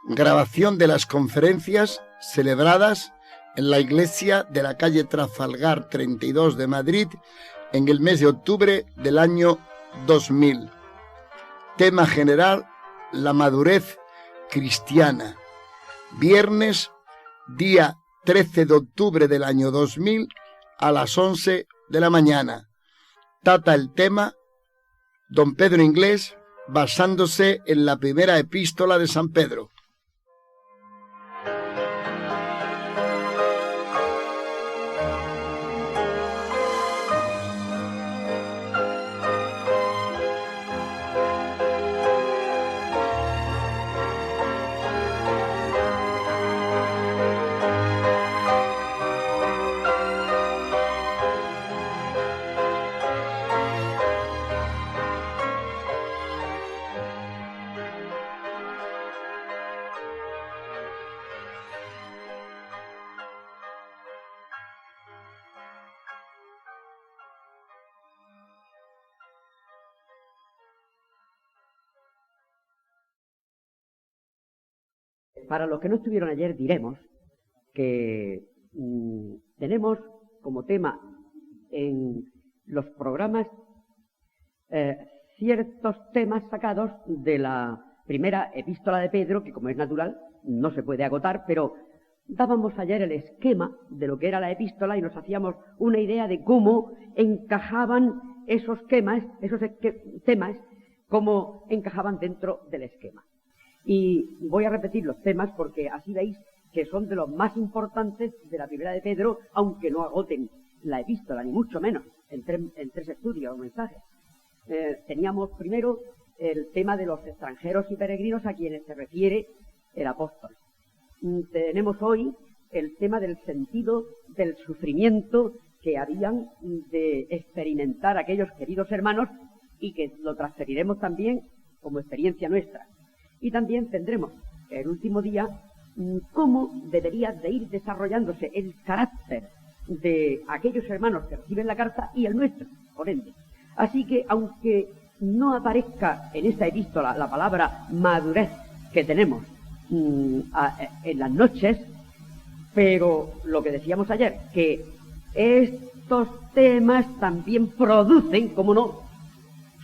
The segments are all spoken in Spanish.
Grabación de las conferencias celebradas en la iglesia de la calle Trafalgar 32 de Madrid en el mes de octubre del año 2000. Tema general: la madurez cristiana. Viernes, día 13 de octubre del año 2000, a las 11 de la mañana. Trata el tema don Pedro Inglés, basándose en la primera epístola de San Pedro. Para los que no estuvieron ayer, diremos que tenemos como tema en los programas ciertos temas sacados de la primera epístola de Pedro, que como es natural no se puede agotar, pero dábamos ayer el esquema de lo que era la epístola y nos hacíamos una idea de cómo encajaban esos temas, cómo encajaban dentro del esquema. Y voy a repetir los temas porque así veis que son de los más importantes de la primera de Pedro, aunque no agoten la epístola, ni mucho menos, en tres estudios o mensajes. Teníamos primero el tema de los extranjeros y peregrinos a quienes se refiere el apóstol. Tenemos hoy el tema del sentido del sufrimiento que habían de experimentar aquellos queridos hermanos y que lo transferiremos también como experiencia nuestra. Y también tendremos el último día cómo debería de ir desarrollándose el carácter de aquellos hermanos que reciben la carta y el nuestro, por ende. Así que, aunque no aparezca en esta epístola la palabra madurez que tenemos en las noches, pero lo que decíamos ayer, que estos temas también producen, como no,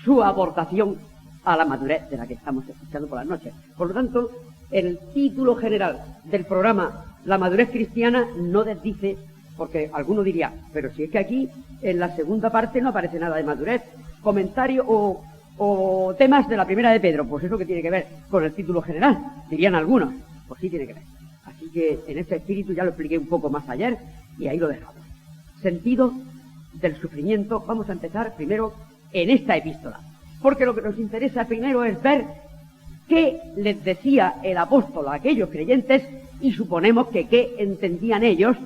su aportación a la madurez de la que estamos escuchando por las noches. Por lo tanto, el título general del programa La madurez cristiana no desdice, porque alguno diría, pero si es que aquí en la segunda parte no aparece nada de madurez, comentario o temas de la primera de Pedro, pues eso que tiene que ver con el título general, dirían algunos, pues sí tiene que ver. Así que en este espíritu ya lo expliqué un poco más ayer y ahí lo dejamos. Sentido del sufrimiento, vamos a empezar primero en esta epístola. Porque lo que nos interesa primero es ver qué les decía el apóstol a aquellos creyentes y suponemos que qué entendían ellos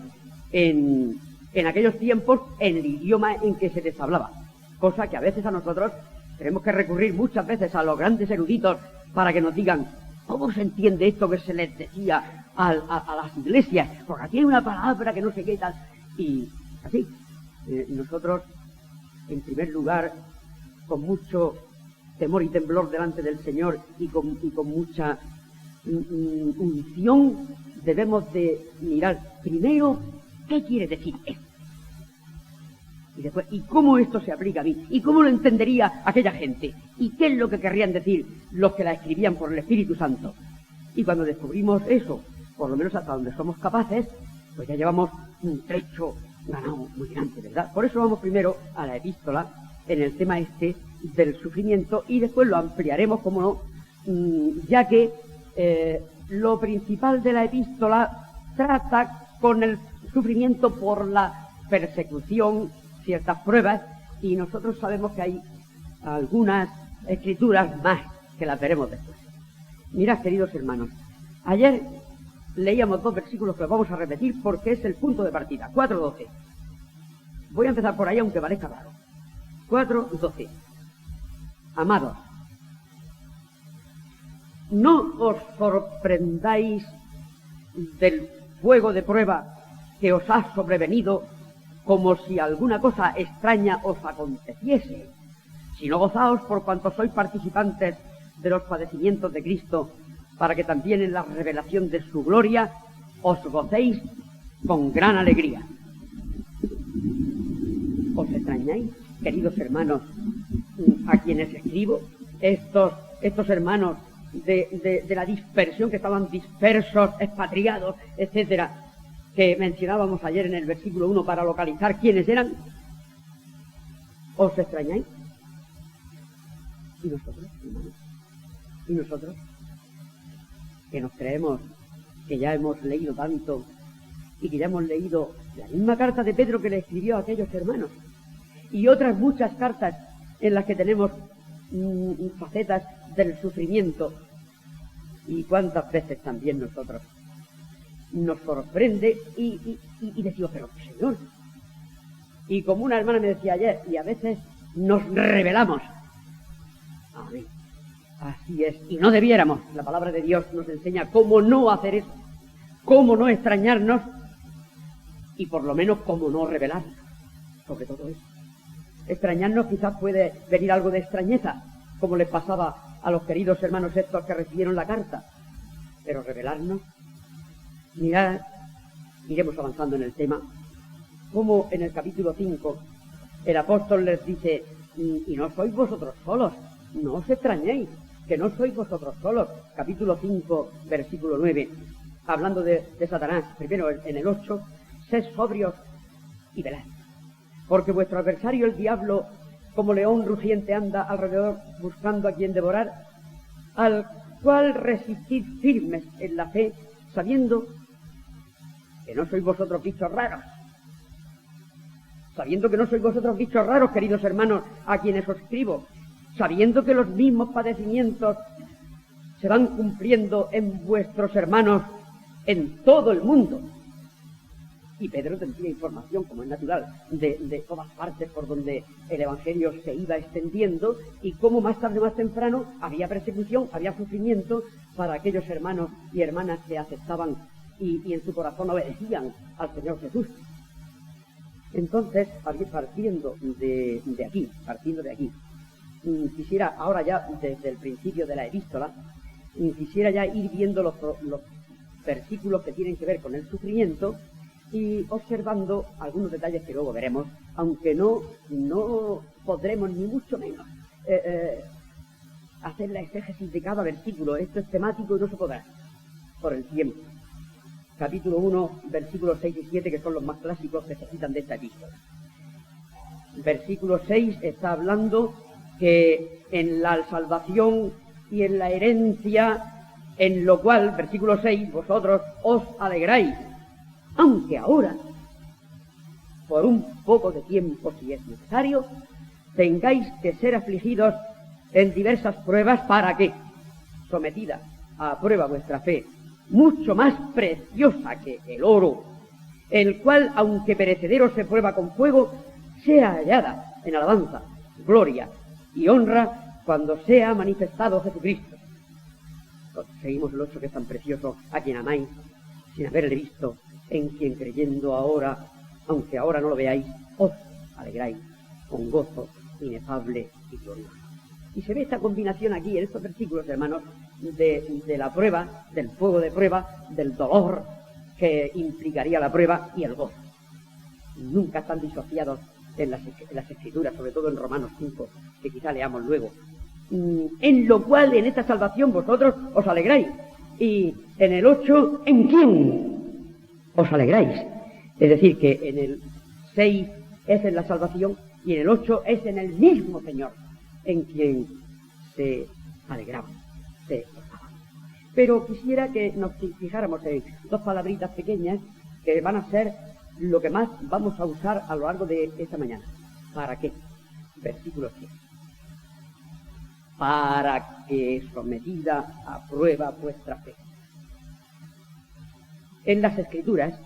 en aquellos tiempos en el idioma en que se les hablaba. Cosa que a veces a nosotros tenemos que recurrir muchas veces a los grandes eruditos para que nos digan cómo se entiende esto que se les decía a las iglesias, porque aquí hay una palabra que no sé qué y tal. Y así, nosotros, en primer lugar, con mucho temor y temblor delante del Señor y con mucha unción, debemos de mirar primero qué quiere decir esto. Y después, ¿y cómo esto se aplica a mí? ¿Y cómo lo entendería aquella gente? ¿Y qué es lo que querrían decir los que la escribían por el Espíritu Santo? Y cuando descubrimos eso, por lo menos hasta donde somos capaces, pues ya llevamos un trecho ganado muy grande, ¿verdad? Por eso vamos primero a la epístola en el tema este del sufrimiento y después lo ampliaremos, como no, ya que lo principal de la epístola trata con el sufrimiento por la persecución, ciertas pruebas, y nosotros sabemos que hay algunas escrituras más que las veremos después. Mirad, queridos hermanos, ayer leíamos dos versículos que los vamos a repetir porque es el punto de partida, 4:12. Voy a empezar por ahí aunque parezca raro. 4:12. Amados, no os sorprendáis del fuego de prueba que os ha sobrevenido como si alguna cosa extraña os aconteciese, sino gozaos por cuanto sois participantes de los padecimientos de Cristo, para que también en la revelación de su gloria os gocéis con gran alegría. ¿Os extrañáis, queridos hermanos, a quienes escribo? Estos hermanos de la dispersión, que estaban dispersos, expatriados, etcétera, que mencionábamos ayer en el versículo 1 para localizar quiénes eran. ¿Os extrañáis? ¿Y nosotros, hermanos? ¿Y nosotros? Que nos creemos que ya hemos leído tanto y que ya hemos leído la misma carta de Pedro que le escribió a aquellos hermanos y otras muchas cartas en las que tenemos facetas del sufrimiento. Y cuántas veces también nosotros nos sorprende y decimos, pero Señor, y como una hermana me decía ayer, y a veces nos rebelamos. Amén. Así es, y no debiéramos. La palabra de Dios nos enseña cómo no hacer eso, cómo no extrañarnos y por lo menos cómo no rebelarnos sobre todo eso. Extrañarnos quizás puede venir algo de extrañeza, como les pasaba a los queridos hermanos estos que recibieron la carta, pero rebelarnos, mirad, iremos avanzando en el tema, como en el capítulo 5 el apóstol les dice, y no sois vosotros solos, no os extrañéis, que no sois vosotros solos. Capítulo 5, versículo 9, hablando de Satanás, primero en el 8, sed sobrios y velad, porque vuestro adversario el diablo, como león rugiente, anda alrededor buscando a quien devorar, al cual resistid firmes en la fe, sabiendo que no sois vosotros bichos raros. Sabiendo que no sois vosotros bichos raros, queridos hermanos, a quienes os escribo, sabiendo que los mismos padecimientos se van cumpliendo en vuestros hermanos en todo el mundo. Y Pedro tendría información, como es natural, de todas partes por donde el Evangelio se iba extendiendo y cómo más tarde o más temprano había persecución, había sufrimiento para aquellos hermanos y hermanas que aceptaban y en su corazón obedecían al Señor Jesús. Entonces, partiendo de aquí, quisiera ahora ya, desde el principio de la epístola, quisiera ya ir viendo los versículos que tienen que ver con el sufrimiento y observando algunos detalles que luego veremos, aunque no podremos ni mucho menos hacer la exégesis de cada versículo. Esto es temático y no se podrá por el tiempo. Capítulo 1, versículos 6 y 7, que son los más clásicos que se citan de esta epístola. Versículo 6 está hablando que en la salvación y en la herencia, en lo cual, versículo 6, vosotros os alegráis, aunque ahora, por un poco de tiempo, si es necesario, tengáis que ser afligidos en diversas pruebas, para que, sometida a prueba vuestra fe, mucho más preciosa que el oro, el cual, aunque perecedero se prueba con fuego, sea hallada en alabanza, gloria y honra cuando sea manifestado Jesucristo. Seguimos el 8, que es tan precioso, a quien amáis sin haberle visto, en quien creyendo ahora, aunque ahora no lo veáis, os alegráis con gozo inefable y glorioso. Y se ve esta combinación aquí en estos versículos, hermanos, de la prueba, del fuego de prueba, del dolor que implicaría la prueba y el gozo. Nunca están disociados en las Escrituras, sobre todo en Romanos 5, que quizá leamos luego. En lo cual, en esta salvación, vosotros os alegráis. Y en el 8, ¿en quién os alegráis? Es decir, que en el 6 es en la salvación y en el 8 es en el mismo Señor en quien se alegraban, se esforzaban. Pero quisiera que nos fijáramos en dos palabritas pequeñas que van a ser lo que más vamos a usar a lo largo de esta mañana. ¿Para qué? Versículo 7. Para que, sometida a prueba vuestra fe. En las Escrituras,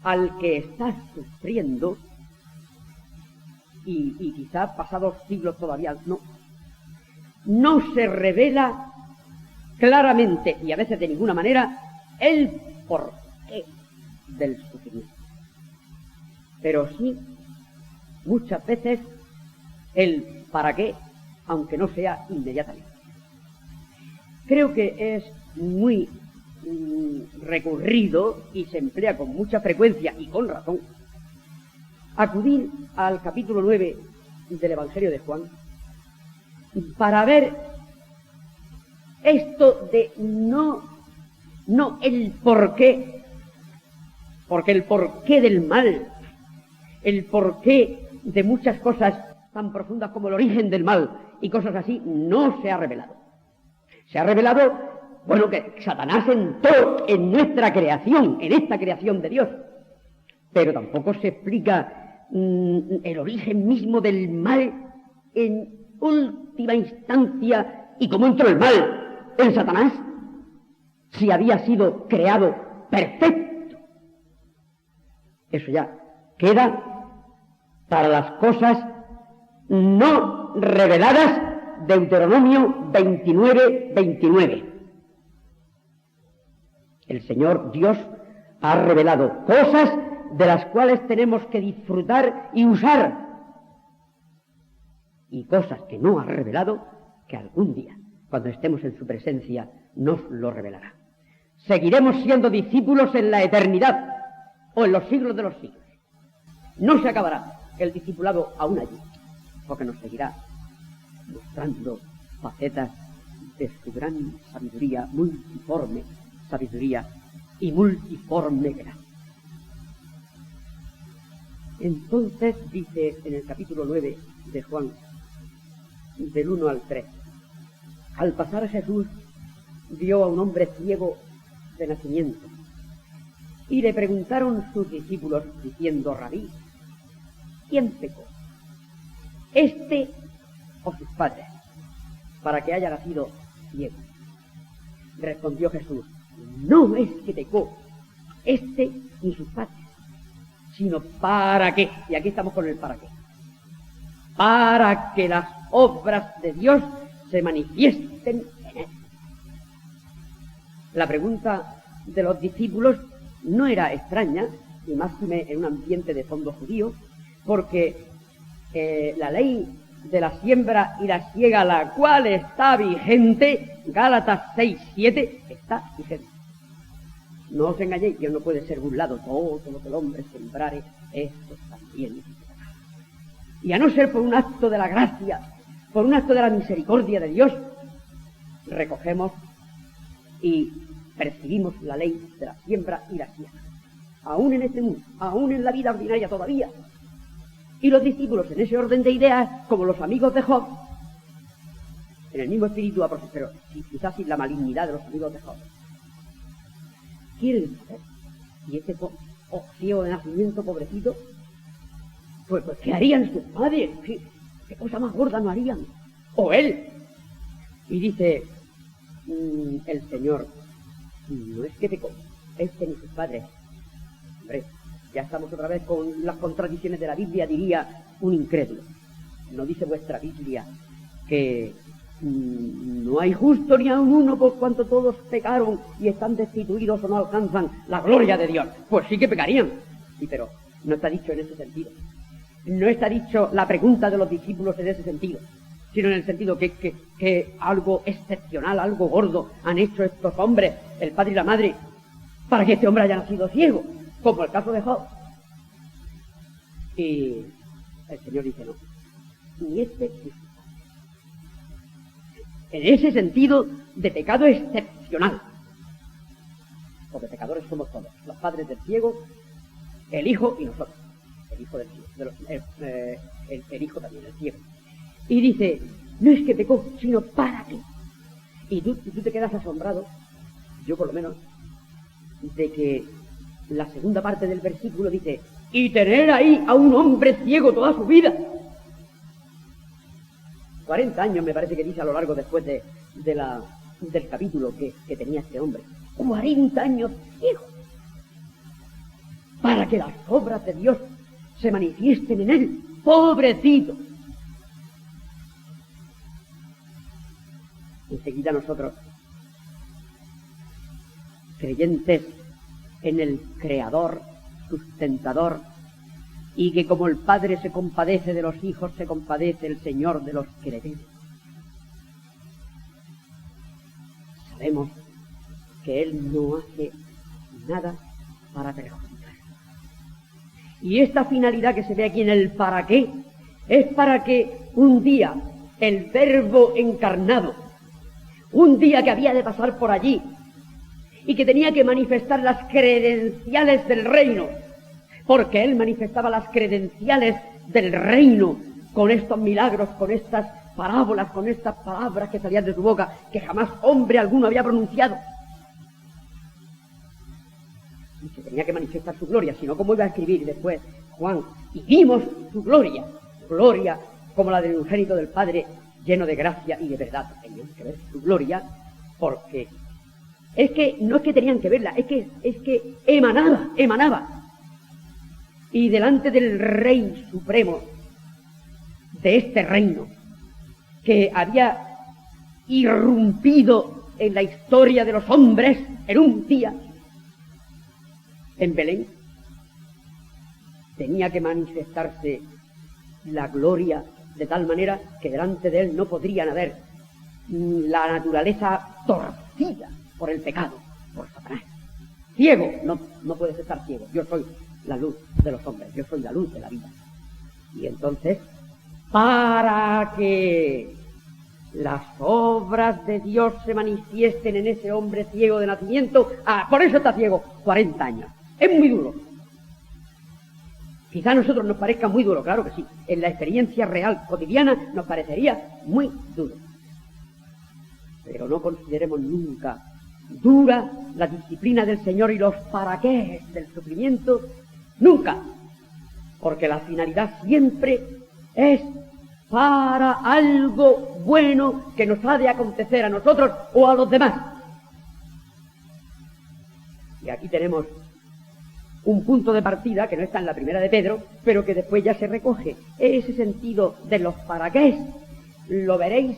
al que está sufriendo, y quizá pasados siglos todavía no se revela claramente y a veces de ninguna manera el porqué del sufrimiento, pero sí muchas veces el para qué, aunque no sea inmediatamente. Creo que es muy recurrido y se emplea con mucha frecuencia y con razón acudir al capítulo 9 del Evangelio de Juan para ver esto de no el porqué, porque el porqué del mal, el porqué de muchas cosas tan profundas como el origen del mal y cosas así, no se ha revelado. Se ha revelado, bueno, que Satanás entró en nuestra creación, en esta creación de Dios, pero tampoco se explica el origen mismo del mal en última instancia y cómo entró el mal en Satanás si había sido creado perfecto. Eso ya queda para las cosas no reveladas. Deuteronomio 29:29. El Señor Dios ha revelado cosas de las cuales tenemos que disfrutar y usar, y cosas que no ha revelado, que algún día, cuando estemos en su presencia, nos lo revelará. Seguiremos siendo discípulos en la eternidad o en los siglos de los siglos. No se acabará el discipulado aún allí, porque nos seguirá mostrando facetas de su gran sabiduría, multiforme sabiduría y multiforme gracia. Entonces dice en el capítulo 9 de Juan, del 1 al 3, al pasar Jesús vio a un hombre ciego de nacimiento y le preguntaron sus discípulos diciendo: Rabí, ¿quién pecó, este o sus padres, para que haya nacido ciego? Respondió Jesús: no es que pecó este ni sus padres, sino para qué, y aquí estamos con el para qué, para que las obras de Dios se manifiesten en él. La pregunta de los discípulos no era extraña, y máxime en un ambiente de fondo judío, porque la ley de la siembra y la siega, la cual está vigente, Gálatas 6:7, está vigente. No os engañéis, Dios no puede ser burlado. Todo lo que el hombre sembrare, esto también necesitará. Y a no ser por un acto de la gracia, por un acto de la misericordia de Dios, recogemos y percibimos la ley de la siembra y la siega, aún en este mundo, aún en la vida ordinaria todavía. Y los discípulos, en ese orden de ideas, como los amigos de Job, en el mismo espíritu, pero quizás sin la malignidad de los amigos de Job, quieren saber, y este ciego de nacimiento, pobrecito, pues ¿qué harían sus padres? ¿Qué cosa más gorda no harían? O él. Y dice el Señor: no es que pecó este ni sus padres. Hombre, ya estamos otra vez con las contradicciones de la Biblia, diría un incrédulo. ¿No dice vuestra Biblia que no hay justo ni aun uno, por cuanto todos pecaron y están destituidos o no alcanzan la gloria de Dios? Pues sí que pecarían. Sí, pero no está dicho en ese sentido. No está dicho la pregunta de los discípulos en ese sentido, sino en el sentido que algo excepcional, algo gordo han hecho estos hombres, el padre y la madre, para que este hombre haya nacido ciego, como el caso de Job. Y el Señor dice: no, ni este ni su. En ese sentido de pecado excepcional, porque pecadores somos todos, los padres del ciego, el hijo y nosotros, el hijo del ciego, el hijo también del ciego. Y dice: no es que pecó, sino para qué. Y tú te quedas asombrado, yo por lo menos, de que la segunda parte del versículo dice: y tener ahí a un hombre ciego toda su vida. 40 años me parece que dice a lo largo después del capítulo que tenía este hombre. 40 años ciego. Para que las obras de Dios se manifiesten en él. Pobrecito. Enseguida nosotros, creyentes en el Creador, sustentador, y que como el Padre se compadece de los hijos, se compadece el Señor de los que le temen. sabemos que Él no hace nada para perjudicar. Y esta finalidad que se ve aquí en el para qué es para que un día el Verbo encarnado, un día que había de pasar por allí y que tenía que manifestar las credenciales del reino, porque Él manifestaba las credenciales del reino con estos milagros, con estas parábolas, con estas palabras que salían de su boca, que jamás hombre alguno había pronunciado. Y se tenía que manifestar su gloria, si no, ¿cómo iba a escribir después Juan? Y vimos su gloria, gloria como la del unigénito del Padre, lleno de gracia y de verdad. Tenían que ver su gloria, porque es que no es que tenían que verla, es que emanaba. Y delante del Rey Supremo de este reino, que había irrumpido en la historia de los hombres en un día, en Belén, tenía que manifestarse la gloria de tal manera que delante de Él no podrían haber la naturaleza torcida por el pecado, por Satanás. Ciego, no puedes estar ciego. Yo soy la luz de los hombres, yo soy la luz de la vida. Y entonces, para que las obras de Dios se manifiesten en ese hombre ciego de nacimiento, por eso está ciego 40 años. Es muy duro. Quizá a nosotros nos parezca muy duro, claro que sí. En la experiencia real, cotidiana, nos parecería muy duro. Pero no consideremos nunca dura la disciplina del Señor y los para qué del sufrimiento, nunca. Porque la finalidad siempre es para algo bueno que nos ha de acontecer a nosotros o a los demás. Y aquí tenemos un punto de partida que no está en la primera de Pedro, pero que después ya se recoge. Ese sentido de los para qué lo veréis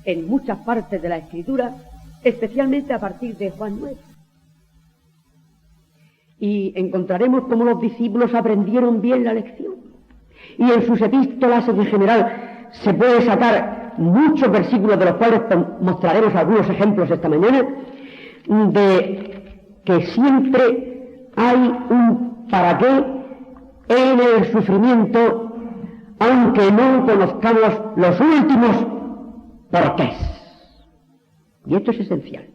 en muchas partes de la Escritura, especialmente a partir de Juan 9. Y encontraremos cómo los discípulos aprendieron bien la lección. Y en sus epístolas en general se puede sacar muchos versículos, de los cuales mostraremos algunos ejemplos esta mañana, de que siempre hay un para qué en el sufrimiento, aunque no conozcamos los últimos porqués. Y esto es esencial,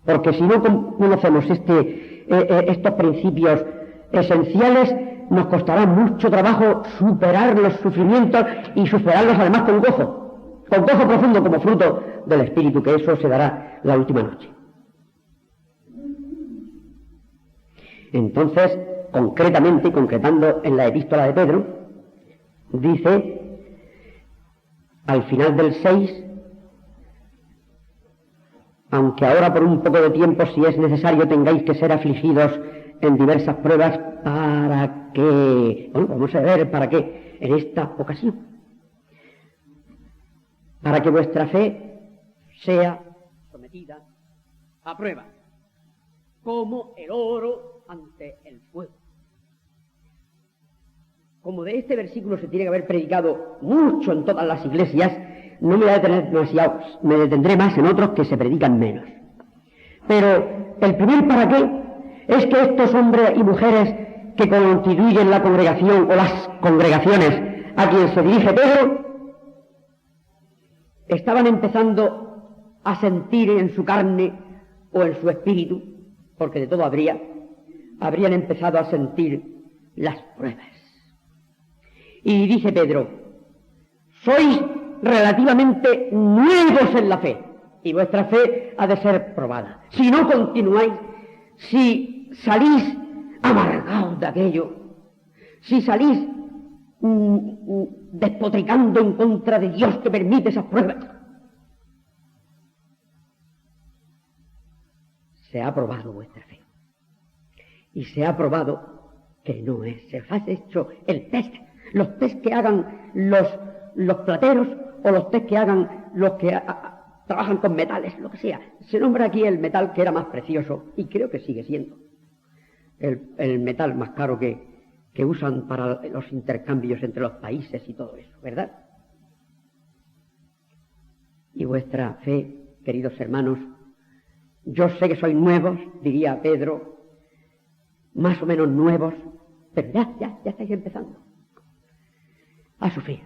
porque si no conocemos estos principios esenciales, nos costará mucho trabajo superar los sufrimientos y superarlos además con gozo profundo como fruto del Espíritu, que eso se dará la última noche. Entonces, concretamente, concretando en la epístola de Pedro, dice, al final del 6, aunque ahora por un poco de tiempo, si es necesario, tengáis que ser afligidos en diversas pruebas, ¿para qué? Bueno, vamos a ver para qué en esta ocasión. Para que vuestra fe sea sometida a prueba, como el oro ante el fuego. Como de este versículo se tiene que haber predicado mucho en todas las iglesias, no me voy a detener demasiado, me detendré más en otros que se predican menos. Pero el primer para qué es que estos hombres y mujeres que constituyen la congregación o las congregaciones a quien se dirige Pedro, estaban empezando a sentir en su carne o en su espíritu, porque de todo habrían empezado a sentir las pruebas. Y dice Pedro, sois relativamente nuevos en la fe, y vuestra fe ha de ser probada. Si no continuáis, si salís amargados de aquello, si salís despotricando en contra de Dios que permite esas pruebas, se ha probado vuestra fe. Y se ha probado que no es. Se os ha hecho el test. Los test que hagan los plateros o los test que hagan los que trabajan con metales, lo que sea. Se nombra aquí el metal que era más precioso, y creo que sigue siendo el metal más caro que usan para los intercambios entre los países y todo eso, ¿verdad? Y vuestra fe, queridos hermanos, Yo sé que sois nuevos, diría Pedro, más o menos nuevos, pero ya estáis empezando a sufrir.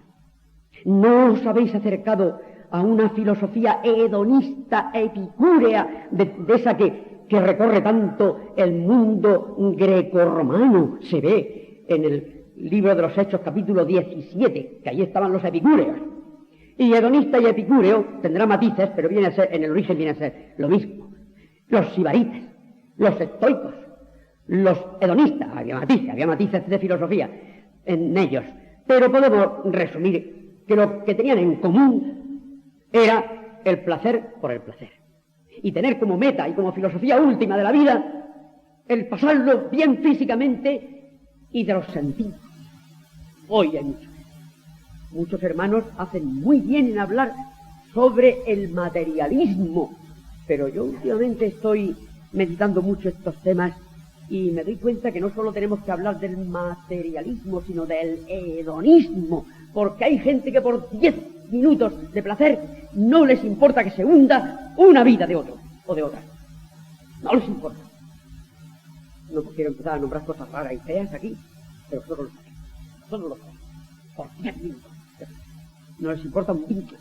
No os habéis acercado a una filosofía hedonista, epicúrea, de esa que recorre tanto el mundo grecorromano. Se ve en el libro de los Hechos, capítulo 17, que ahí estaban los epicúreos. Y hedonista y epicúreo tendrá matices, pero viene a ser, en el origen viene a ser lo mismo. Los sibaritas, los estoicos, los hedonistas, había matices de filosofía en ellos. Pero podemos resumir que lo que tenían en común era el placer por el placer. Y tener como meta y como filosofía última de la vida el pasarlo bien físicamente y de los sentidos. Hoy hay muchos hermanos hacen muy bien en hablar sobre el materialismo, pero yo últimamente estoy meditando mucho estos temas y me doy cuenta que no solo tenemos que hablar del materialismo, sino del hedonismo, porque hay gente que por 10 minutos de placer no les importa que se hunda una vida de otro o de otra. No les importa. No quiero empezar a nombrar cosas raras y feas aquí, pero solo lo sabéis. Solo lo sabéis. Por 10 minutos. No les importa un vínculo.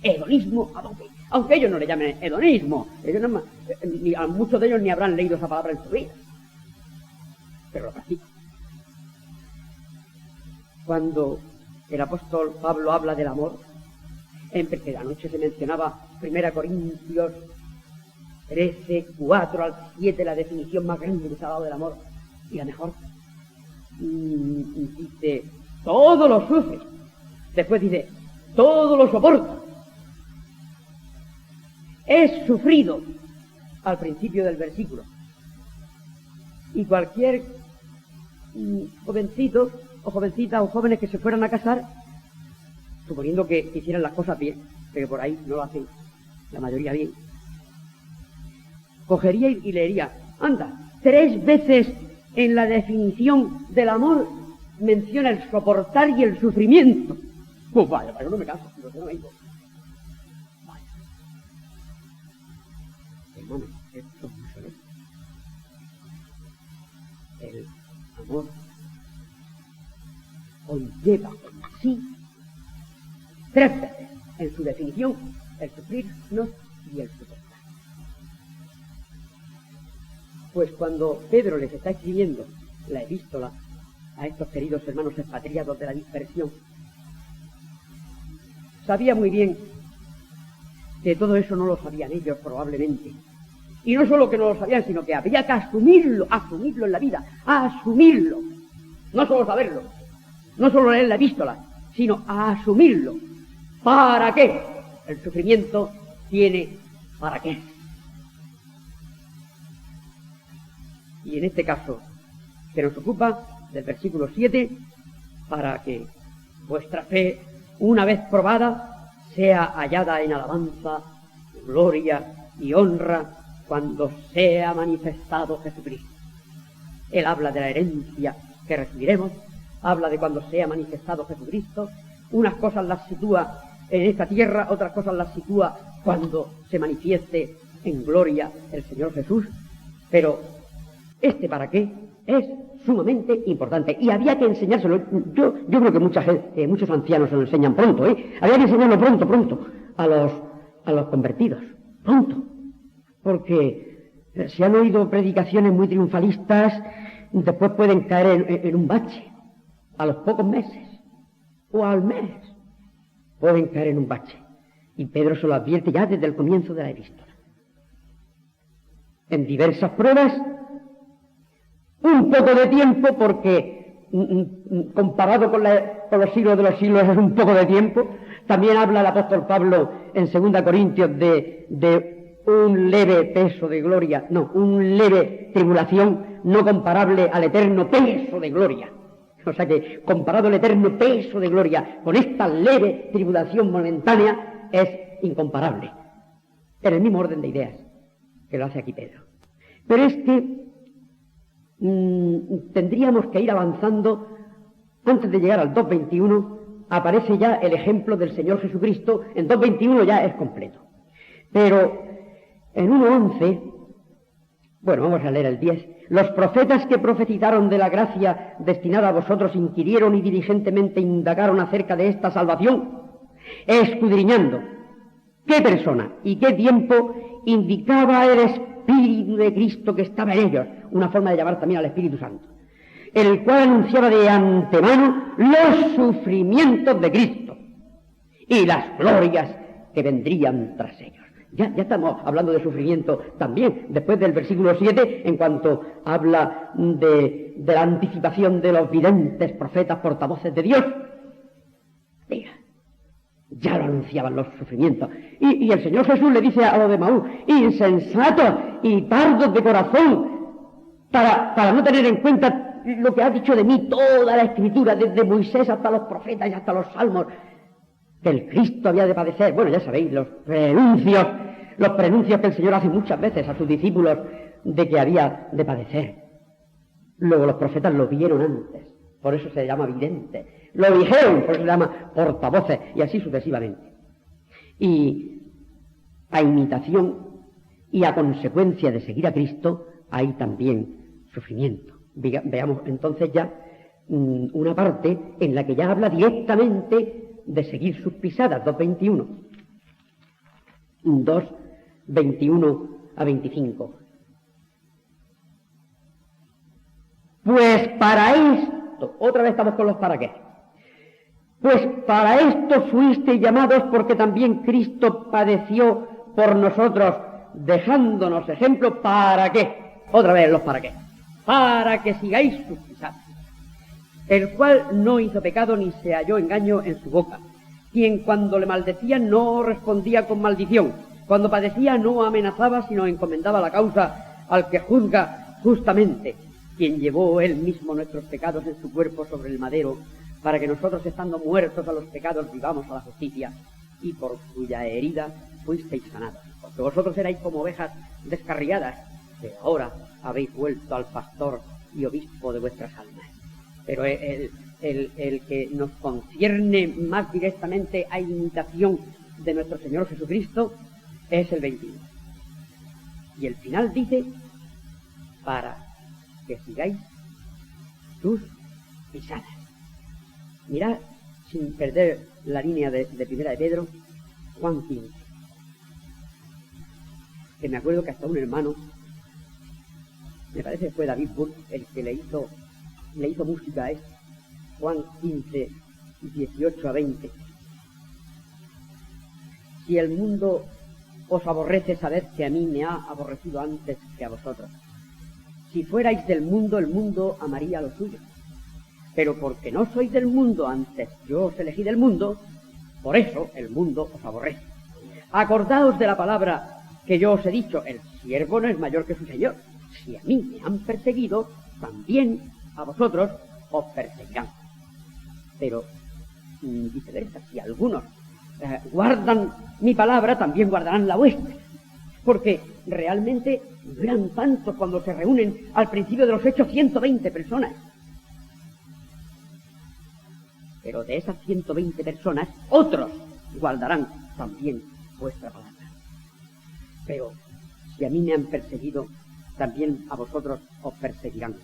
Hedonismo a tope. Aunque ellos no le llamen hedonismo. Ellos no, a muchos de ellos ni habrán leído esa palabra en su vida. Pero lo practican. Cuando el apóstol Pablo habla del amor, que anoche se mencionaba 1 Corintios 13, 4 al 7, la definición más grande que se ha dado del amor, y la mejor. Dice, todo lo sufre. Después dice, todo lo soporta. Es sufrido al principio del versículo. Y cualquier jovencito o jovencita o jóvenes que se fueran a casar, suponiendo que hicieran las cosas bien, pero por ahí no lo hacen la mayoría bien, cogería y leería, anda, 3 veces en la definición del amor menciona el soportar y el sufrimiento. Pues vaya, yo no me caso, pero yo no vengo. Vaya. Hermano, esto no se ve. El amor conlleva en sí 3 veces en su definición el sufrirnos y el soportar. Pues cuando Pedro les está escribiendo la epístola a estos queridos hermanos expatriados de la dispersión, sabía muy bien que todo eso no lo sabían ellos probablemente. Y no solo que no lo sabían, sino que había que asumirlo en la vida, asumirlo. No solo saberlo, no solo leer la epístola, sino asumirlo. ¿Para qué? El sufrimiento tiene para qué. Y en este caso, que nos ocupa del versículo 7, para que vuestra fe, una vez probada, sea hallada en alabanza, gloria y honra cuando sea manifestado Jesucristo. Él habla de la herencia que recibiremos, habla de cuando sea manifestado Jesucristo. Unas cosas las sitúa en esta tierra, otras cosas las sitúa cuando se manifieste en gloria el Señor Jesús, pero este para qué es sumamente importante y había que enseñárselo. Yo creo que muchos ancianos se lo enseñan pronto, había que enseñarlo pronto a los convertidos, pronto, porque si han oído predicaciones muy triunfalistas, después pueden caer en un bache, a los pocos meses o al mes pueden caer en un bache, y Pedro se lo advierte ya desde el comienzo de la epístola. En diversas pruebas, un poco de tiempo, porque comparado con los siglos de los siglos es un poco de tiempo. También habla el apóstol Pablo en 2 Corintios de un leve peso de gloria, un leve tribulación, no comparable al eterno peso de gloria. O sea que comparado el eterno peso de gloria con esta leve tribulación momentánea es incomparable. En el mismo orden de ideas que lo hace aquí Pedro. Pero es que tendríamos que ir avanzando. Antes de llegar al 2.21 aparece ya el ejemplo del Señor Jesucristo. En 2.21 ya es completo, pero En 1:11, bueno, vamos a leer el 10. Los profetas que profetizaron de la gracia destinada a vosotros inquirieron y diligentemente indagaron acerca de esta salvación, escudriñando qué persona y qué tiempo indicaba el Espíritu de Cristo que estaba en ellos, una forma de llamar también al Espíritu Santo, el cual anunciaba de antemano los sufrimientos de Cristo y las glorias que vendrían tras ellos. Ya estamos hablando de sufrimiento también, después del versículo 7, en cuanto habla de la anticipación de los videntes, profetas, portavoces de Dios. Mira, ya lo anunciaban los sufrimientos. Y el Señor Jesús le dice a los de Maús: insensatos y tardos de corazón, para no tener en cuenta lo que ha dicho de mí toda la Escritura, desde Moisés hasta los profetas y hasta los salmos, que el Cristo había de padecer. Bueno, ya sabéis, los prenuncios que el Señor hace muchas veces a sus discípulos de que había de padecer. Luego los profetas lo vieron antes, por eso se llama vidente. Lo dijeron, por eso se llama portavoces, y así sucesivamente. Y a imitación y a consecuencia de seguir a Cristo hay también sufrimiento. Veamos entonces ya una parte en la que ya habla directamente de seguir sus pisadas, 2:21. 2:21 a 25. Pues para esto, otra vez estamos con los para qué. Pues para esto fuisteis llamados, porque también Cristo padeció por nosotros, dejándonos ejemplo. ¿Para qué? Otra vez los para qué. Para que sigáis sus pisadas, el cual no hizo pecado ni se halló engaño en su boca, quien cuando le maldecían no respondía con maldición, cuando padecía no amenazaba, sino encomendaba la causa al que juzga justamente, quien llevó él mismo nuestros pecados en su cuerpo sobre el madero, para que nosotros, estando muertos a los pecados, vivamos a la justicia, y por cuya herida fuisteis sanados. Porque vosotros erais como ovejas descarriadas, que ahora habéis vuelto al pastor y obispo de vuestras almas. Pero el que nos concierne más directamente a imitación de nuestro Señor Jesucristo es el 21. Y el final dice: para que sigáis sus pisadas. Mirad, sin perder la línea de Primera de Pedro, Juan 15. Que me acuerdo que hasta un hermano, me parece que fue David Burke, el que le hizo música a esto. Juan 15, 18 a 20. Si el mundo os aborrece, sabed que a mí me ha aborrecido antes que a vosotros. Si fuerais del mundo, el mundo amaría lo suyo. Pero porque no sois del mundo, antes yo os elegí del mundo, por eso el mundo os aborrece. Acordaos de la palabra que yo os he dicho: el siervo no es mayor que su señor. Si a mí me han perseguido, también a vosotros os perseguirán. Pero viceversa, si algunos guardan mi palabra, también guardarán la vuestra. Porque realmente no eran tantos cuando se reúnen al principio de los hechos, 120 personas. Pero de esas 120 personas, otros guardarán también vuestra palabra. Pero si a mí me han perseguido, también a vosotros os perseguirán.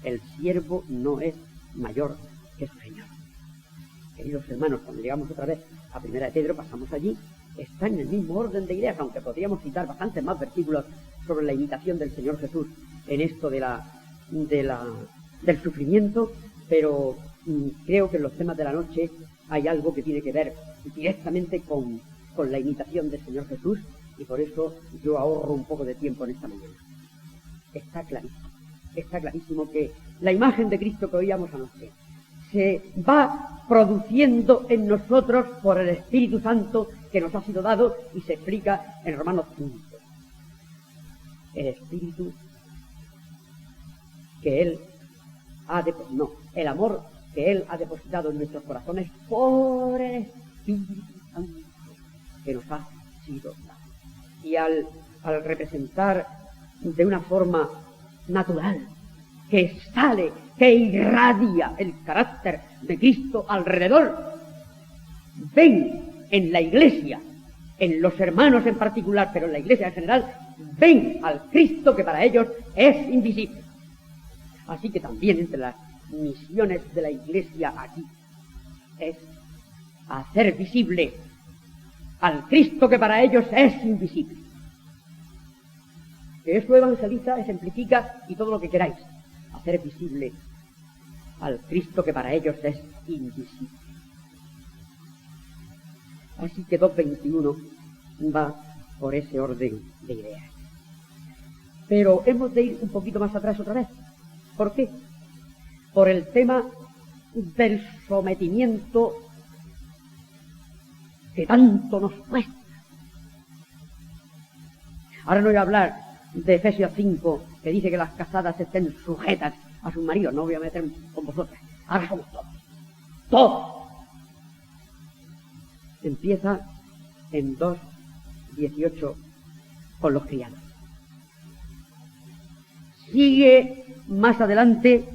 El siervo no es mayor que su señor. Queridos hermanos, cuando llegamos otra vez a Primera de Pedro, pasamos allí, está en el mismo orden de ideas, aunque podríamos citar bastantes más versículos sobre la imitación del Señor Jesús en esto del sufrimiento, pero creo que en los temas de la noche hay algo que tiene que ver directamente con la imitación del Señor Jesús, y por eso yo ahorro un poco de tiempo en esta mañana. Está clarísimo que la imagen de Cristo que oíamos anoche se va produciendo en nosotros por el Espíritu Santo que nos ha sido dado, y se explica en Romanos 15. El Espíritu que Él ha el amor que Él ha depositado en nuestros corazones por el Espíritu Santo que nos ha sido dado. Y al representar de una forma natural, que sale, que irradia el carácter de Cristo alrededor, ven en la Iglesia, en los hermanos en particular, pero en la Iglesia en general, ven al Cristo que para ellos es invisible. Así que también entre las misiones de la Iglesia aquí es hacer visible al Cristo que para ellos es invisible. Que eso evangeliza, ejemplifica y todo lo que queráis. Hacer visible al Cristo que para ellos es invisible. Así que 2.21 va por ese orden de ideas. Pero hemos de ir un poquito más atrás otra vez. ¿Por qué? Por el tema del sometimiento que tanto nos cuesta. Ahora no voy a hablar de Efesios 5, que dice que las casadas estén sujetas a sus maridos. No voy a meter con vosotras. Ahora somos todos. Todos. Empieza en 2.18 con los criados. Sigue más adelante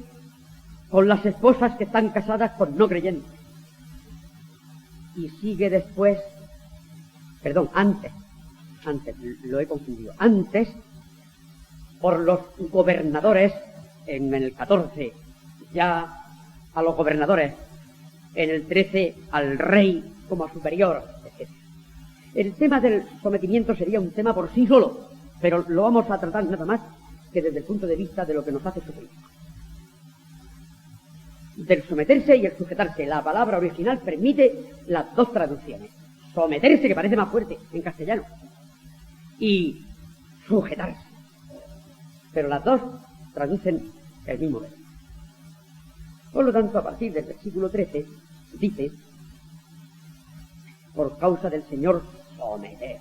con las esposas que están casadas con no creyentes. Y sigue después, antes, lo he confundido, antes, por los gobernadores, en el 14, ya a los gobernadores, en el 13, al rey como superior, etc. El tema del sometimiento sería un tema por sí solo, pero lo vamos a tratar nada más que desde el punto de vista de lo que nos hace sufrir. Del someterse y el sujetarse. La palabra original permite las dos traducciones. Someterse, que parece más fuerte en castellano, y sujetarse. Pero las dos traducen el mismo verbo. Por lo tanto, a partir del versículo 13, dice: por causa del Señor, someter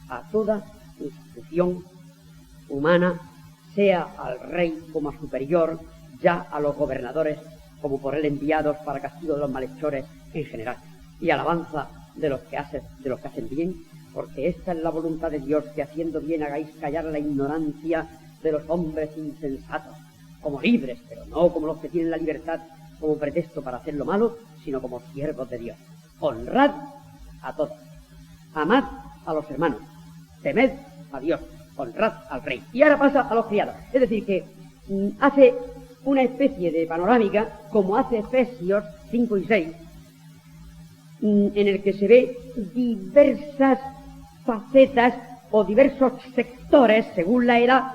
a toda institución humana, sea al rey como a superior, ya a los gobernadores como por él enviados para castigo de los malhechores en general, y alabanza de los que hacen bien, porque esta es la voluntad de Dios, que haciendo bien hagáis callar la ignorancia de los hombres insensatos, como libres, pero no como los que tienen la libertad como pretexto para hacer lo malo, sino como siervos de Dios. Honrad a todos, amad a los hermanos, temed a Dios, honrad al rey. Y ahora pasa a los criados. Es decir, que hace una especie de panorámica, como hace Efesios 5 y 6, en el que se ve diversas facetas o diversos sectores según la edad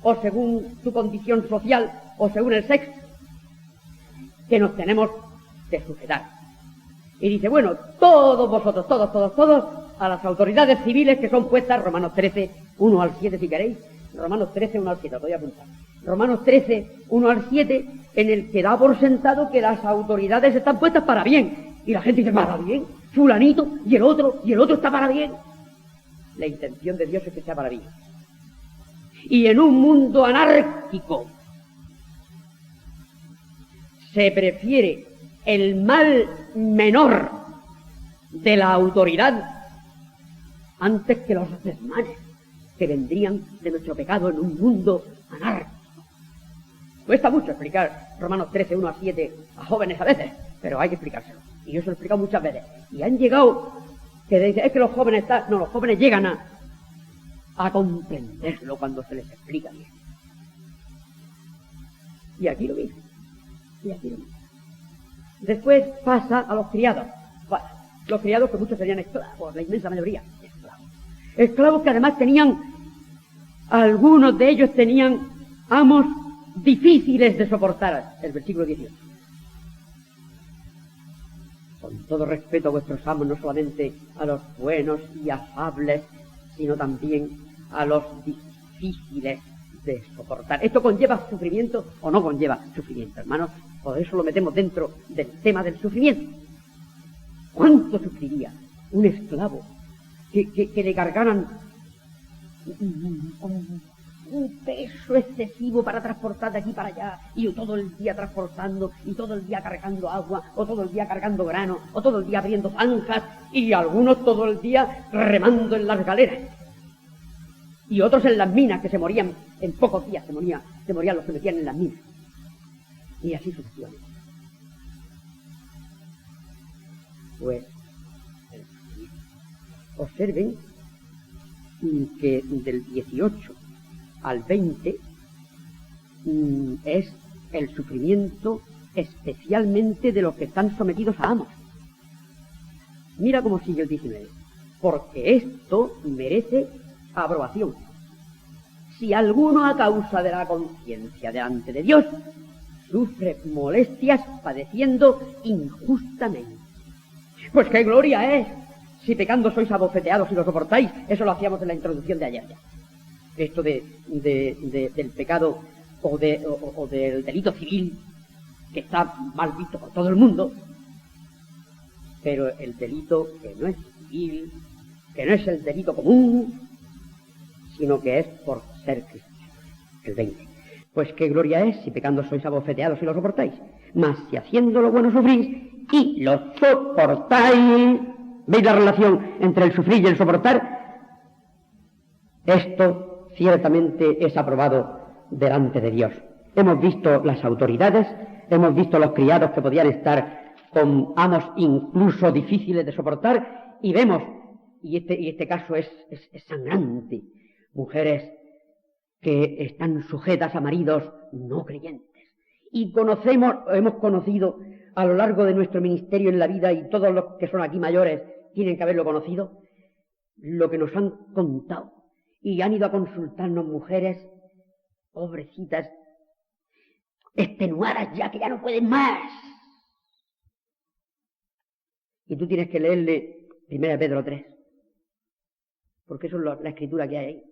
o según su condición social o según el sexo, que nos tenemos que sujetar. Y dice, bueno, todos vosotros, todos, a las autoridades civiles que son puestas, Romanos 13, 1 al 7 si queréis, Romanos 13, 1 al 7, os voy a apuntar. Romanos 13, 1 al 7, en el que da por sentado que las autoridades están puestas para bien. Y la gente dice, para bien, fulanito, y el otro está para bien. La intención de Dios es que sea para bien. Y en un mundo anárquico se prefiere el mal menor de la autoridad antes que los desmanes que vendrían de nuestro pecado en un mundo anárquico. Cuesta mucho explicar Romanos 13, 1 a 7 a jóvenes a veces, pero hay que explicárselo. Y yo se lo he explicado muchas veces. Y han llegado, que dicen, es que los jóvenes los jóvenes llegan a comprenderlo cuando se les explica bien. Y aquí lo mismo. Después pasa a los criados. Bueno, los criados, que muchos serían esclavos, la inmensa mayoría, esclavos. Esclavos que además algunos de ellos tenían amos difíciles de soportar. El versículo 18. Con todo respeto a vuestros amos, no solamente a los buenos y afables, sino también a los difíciles de soportar. ¿Esto conlleva sufrimiento o no conlleva sufrimiento, hermanos? Por eso lo metemos dentro del tema del sufrimiento. ¿Cuánto sufriría un esclavo que le cargaran un peso excesivo para transportar de aquí para allá, y todo el día transportando, y todo el día cargando agua, o todo el día cargando grano, o todo el día abriendo zanjas, y algunos todo el día remando en las galeras, y otros en las minas, que se morían en pocos días, se morían los que metían en las minas, y así sucesivamente. Pues observen que del 18 al 20 es el sufrimiento especialmente de los que están sometidos a amos. Mira cómo sigue el 19. Porque esto merece aprobación. Si alguno a causa de la conciencia delante de Dios sufre molestias padeciendo injustamente. Pues qué gloria es, si pecando sois abofeteados y lo soportáis. Eso lo hacíamos en la introducción de ayer ya. Esto del pecado o del delito civil, que está mal visto por todo el mundo, pero el delito que no es civil, que no es el delito común, sino que es por ser cristianos. El 20. Pues qué gloria es si pecando sois abofeteados y lo soportáis, mas si haciendo lo bueno sufrís y lo soportáis. ¿Veis la relación entre el sufrir y el soportar? Esto ciertamente es aprobado delante de Dios. Hemos visto las autoridades, hemos visto los criados que podían estar con amos incluso difíciles de soportar, y vemos, y este caso es sangrante, mujeres que están sujetas a maridos no creyentes. Y hemos conocido a lo largo de nuestro ministerio en la vida, y todos los que son aquí mayores tienen que haberlo conocido, lo que nos han contado. Y han ido a consultarnos mujeres, pobrecitas, extenuadas ya, que ya no pueden más. Y tú tienes que leerle 1 Pedro 3, porque eso es la escritura que hay ahí.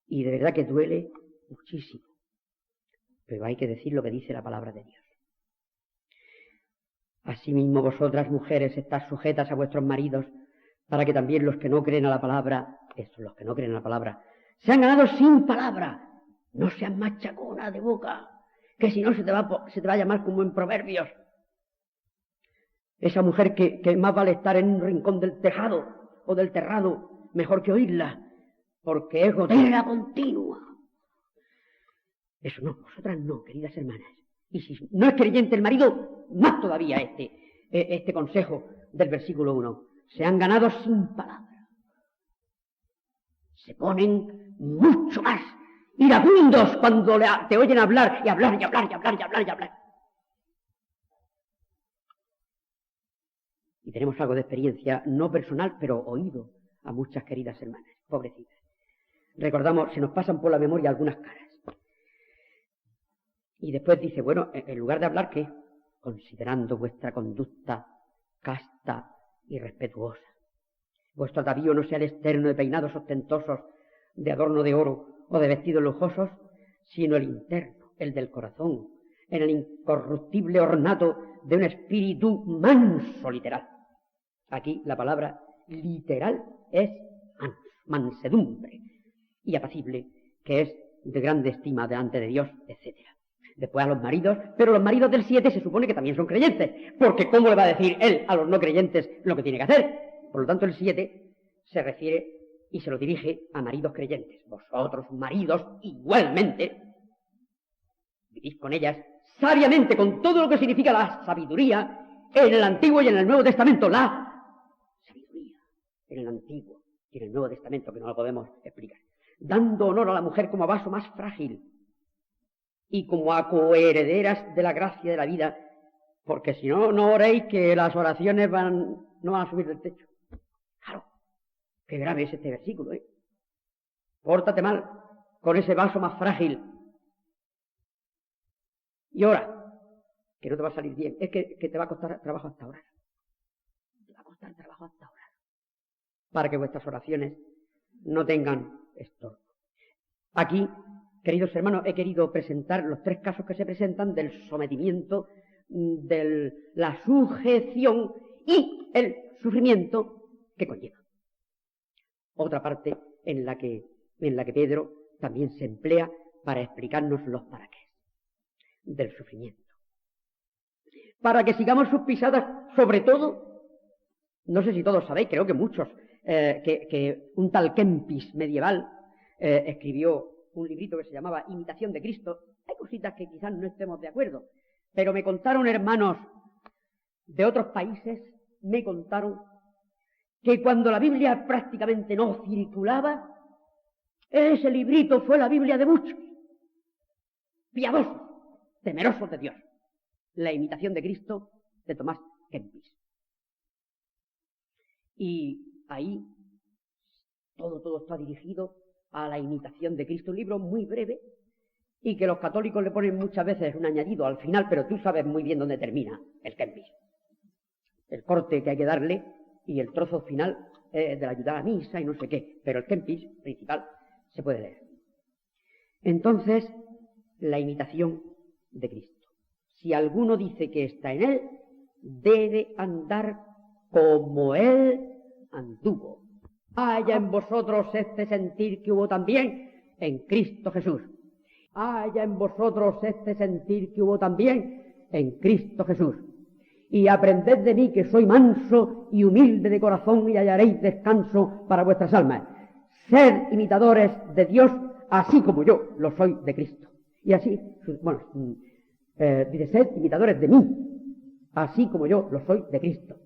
Y de verdad que duele muchísimo. Pero hay que decir lo que dice la palabra de Dios. Asimismo vosotras, mujeres, estás sujetas a vuestros maridos, para que también los que no creen a la palabra, los que no creen a la palabra, sean ganados sin palabra. No sean machacona de boca, que si no se te va a llamar como en Proverbios. Esa mujer que más vale estar en un rincón del tejado o del terrado, mejor que oírla, porque es gotera continua. Eso no, vosotras no, queridas hermanas. Y si no es creyente el marido, más todavía este consejo del versículo 1. Se han ganado sin palabra. Se ponen mucho más iracundos cuando te oyen hablar y hablar y hablar y hablar y hablar y hablar. Y tenemos algo de experiencia, no personal, pero oído a muchas queridas hermanas, pobrecitas. Recordamos, se nos pasan por la memoria algunas caras. Y después dice, bueno, en lugar de hablar, ¿qué? Considerando vuestra conducta casta y respetuosa. Vuestro atavío no sea el externo de peinados ostentosos, de adorno de oro o de vestidos lujosos, sino el interno, el del corazón, en el incorruptible ornato de un espíritu manso literal. Aquí la palabra literal es mansedumbre y apacible, que es de grande estima delante de Dios, etc. Después a los maridos, pero los maridos del 7 se supone que también son creyentes, porque ¿cómo le va a decir él a los no creyentes lo que tiene que hacer? Por lo tanto, el 7 se refiere y se lo dirige a maridos creyentes. Vosotros, maridos, igualmente, vivís con ellas sabiamente, con todo lo que significa la sabiduría en el Antiguo y en el Nuevo Testamento. La sabiduría en el Antiguo y en el Nuevo Testamento, que no la podemos explicar. Dando honor a la mujer como a vaso más frágil y como a coherederas de la gracia de la vida, porque si no, no oréis que las oraciones no van a subir del techo. Claro, qué grave es este versículo, ¿eh? Pórtate mal con ese vaso más frágil. Y ora, que no te va a salir bien, es que te va a costar trabajo hasta orar. Te va a costar trabajo hasta orar, para que vuestras oraciones no tengan estorbo. Aquí, queridos hermanos, he querido presentar los 3 casos que se presentan del sometimiento, de la sujeción y el sufrimiento que conlleva. Otra parte en la que Pedro también se emplea para explicarnos los para qué del sufrimiento. Para que sigamos sus pisadas, sobre todo, no sé si todos sabéis, creo que muchos, que un tal Kempis medieval escribió un librito que se llamaba Imitación de Cristo. Hay cositas que quizás no estemos de acuerdo, pero me contaron hermanos de otros países, me contaron que cuando la Biblia prácticamente no circulaba, ese librito fue la Biblia de muchos, piadosos, temerosos de Dios. La imitación de Cristo de Tomás Kempis. Y ahí todo está dirigido a la imitación de Cristo, un libro muy breve y que los católicos le ponen muchas veces un añadido al final, pero tú sabes muy bien dónde termina el Kempis. El corte que hay que darle y el trozo final de la ayuda a la misa y no sé qué, pero el Kempis principal se puede leer. Entonces, la imitación de Cristo. Si alguno dice que está en él, debe andar como él anduvo. Haya en vosotros este sentir que hubo también en Cristo Jesús. Haya en vosotros este sentir que hubo también en Cristo Jesús. Y aprended de mí que soy manso y humilde de corazón y hallaréis descanso para vuestras almas. Sed imitadores de Dios, así como yo lo soy de Cristo. Y así, dice, sed imitadores de mí, así como yo lo soy de Cristo.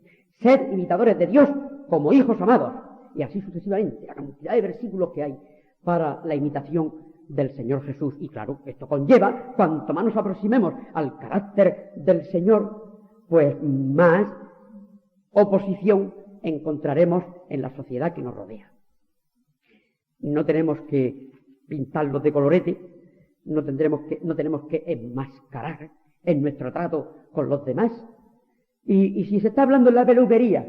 Sed imitadores de Dios como hijos amados. Y así sucesivamente, la cantidad de versículos que hay para la imitación del Señor Jesús. Y claro, esto conlleva, cuanto más nos aproximemos al carácter del Señor, pues más oposición encontraremos en la sociedad que nos rodea. No tenemos que pintarlos de colorete, no tenemos que enmascarar en nuestro trato con los demás. Y si se está hablando en la peluquería,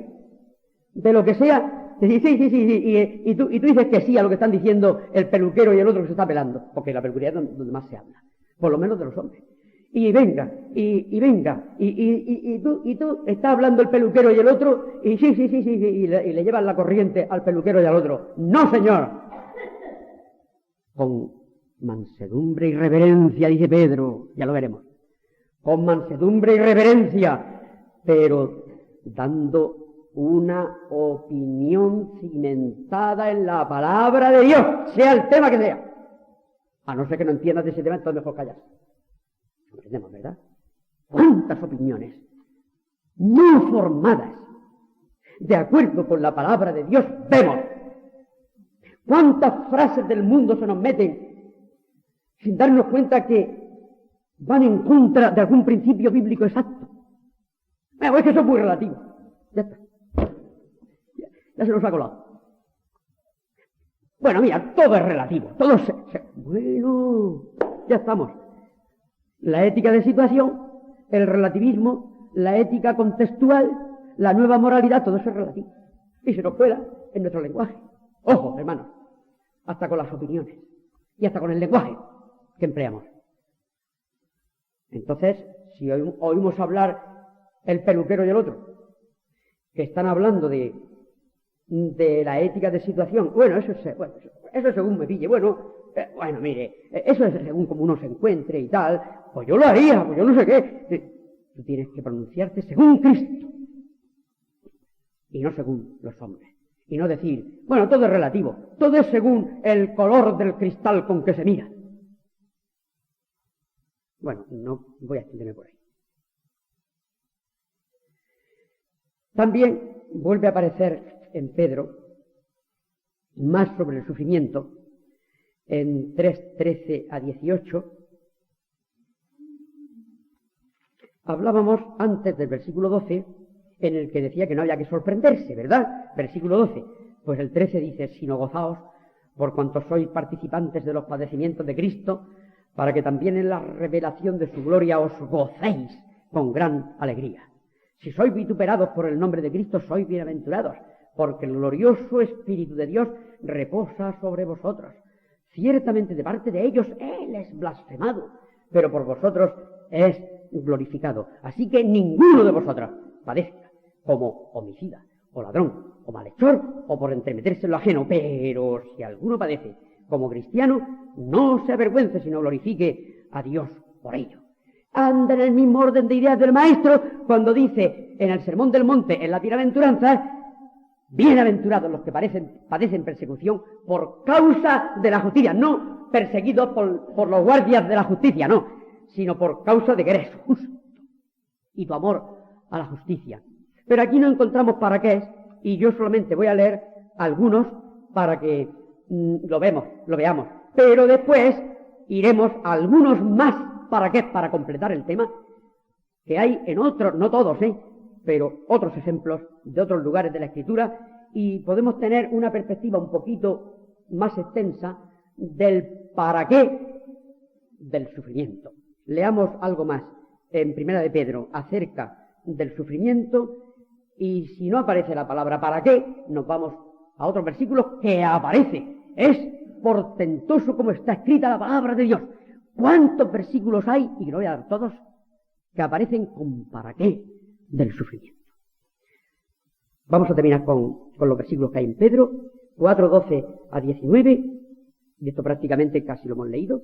de lo que sea, te dice, sí, y tú dices que sí a lo que están diciendo el peluquero y el otro que se está pelando, porque la peluquería es donde más se habla, por lo menos de los hombres. Y venga, y tú estás hablando el peluquero y el otro, y sí, y le llevan la corriente al peluquero y al otro. ¡No, señor! Con mansedumbre y reverencia, dice Pedro, ya lo veremos. Con mansedumbre y reverencia, pero dando una opinión cimentada en la palabra de Dios, sea el tema que sea. A no ser que no entiendas de ese tema, entonces mejor callas. Entendemos, ¿verdad? ¿Cuántas opiniones no formadas de acuerdo con la palabra de Dios vemos? ¿Cuántas frases del mundo se nos meten sin darnos cuenta que van en contra de algún principio bíblico exacto? Es que eso es muy relativo. Ya está. Ya se nos ha colado. Bueno, mira, todo es relativo. Todo Bueno, ya estamos. La ética de situación, el relativismo, la ética contextual, la nueva moralidad, todo eso es relativo. Y se nos cuela en nuestro lenguaje. Ojo, hermanos, hasta con las opiniones y hasta con el lenguaje que empleamos. Entonces, si oímos hablar el peluquero y el otro, que están hablando de la ética de situación, bueno, eso según me pille, bueno, mire, eso es según como uno se encuentre y tal, pues yo lo haría, pues yo no sé qué. Tú tienes que pronunciarte según Cristo y no según los hombres. Y no decir, bueno, todo es relativo, todo es según el color del cristal con que se mira. Bueno, no voy a extenderme por ahí. También vuelve a aparecer en Pedro, más sobre el sufrimiento, en 3:13 a 18, hablábamos antes del versículo 12, en el que decía que no había que sorprenderse, ¿verdad? Versículo 12, pues el 13 dice, sino gozaos por cuanto sois participantes de los padecimientos de Cristo, para que también en la revelación de su gloria os gocéis con gran alegría. Si sois vituperados por el nombre de Cristo, sois bienaventurados, porque el glorioso Espíritu de Dios reposa sobre vosotros. Ciertamente de parte de ellos Él es blasfemado, pero por vosotros es glorificado. Así que ninguno de vosotros padezca como homicida, o ladrón, o malhechor, o por entremeterse en lo ajeno. Pero si alguno padece como cristiano, no se avergüence, sino glorifique a Dios por ello. Anda en el mismo orden de ideas del Maestro cuando dice en el Sermón del Monte, en la Bienaventuranza, bienaventurados los que padecen persecución por causa de la justicia, no perseguidos por los guardias de la justicia, no, sino por causa de que eres justo y tu amor a la justicia. Pero aquí no encontramos para qué es Y yo solamente voy a leer algunos para que lo veamos. Pero después iremos a algunos más. ¿Para qué? Para completar el tema que hay en otros, no todos, pero otros ejemplos de otros lugares de la Escritura, y podemos tener una perspectiva un poquito más extensa del para qué del sufrimiento. Leamos algo más en Primera de Pedro acerca del sufrimiento, y si no aparece la palabra para qué, nos vamos a otros versículos que aparece. Es portentoso como está escrita la palabra de Dios. ¿Cuántos versículos hay? Y no voy a dar todos, que aparecen con para qué del sufrimiento. Vamos a terminar con los versículos que hay en Pedro, 4, 12 a 19, y esto prácticamente casi lo hemos leído.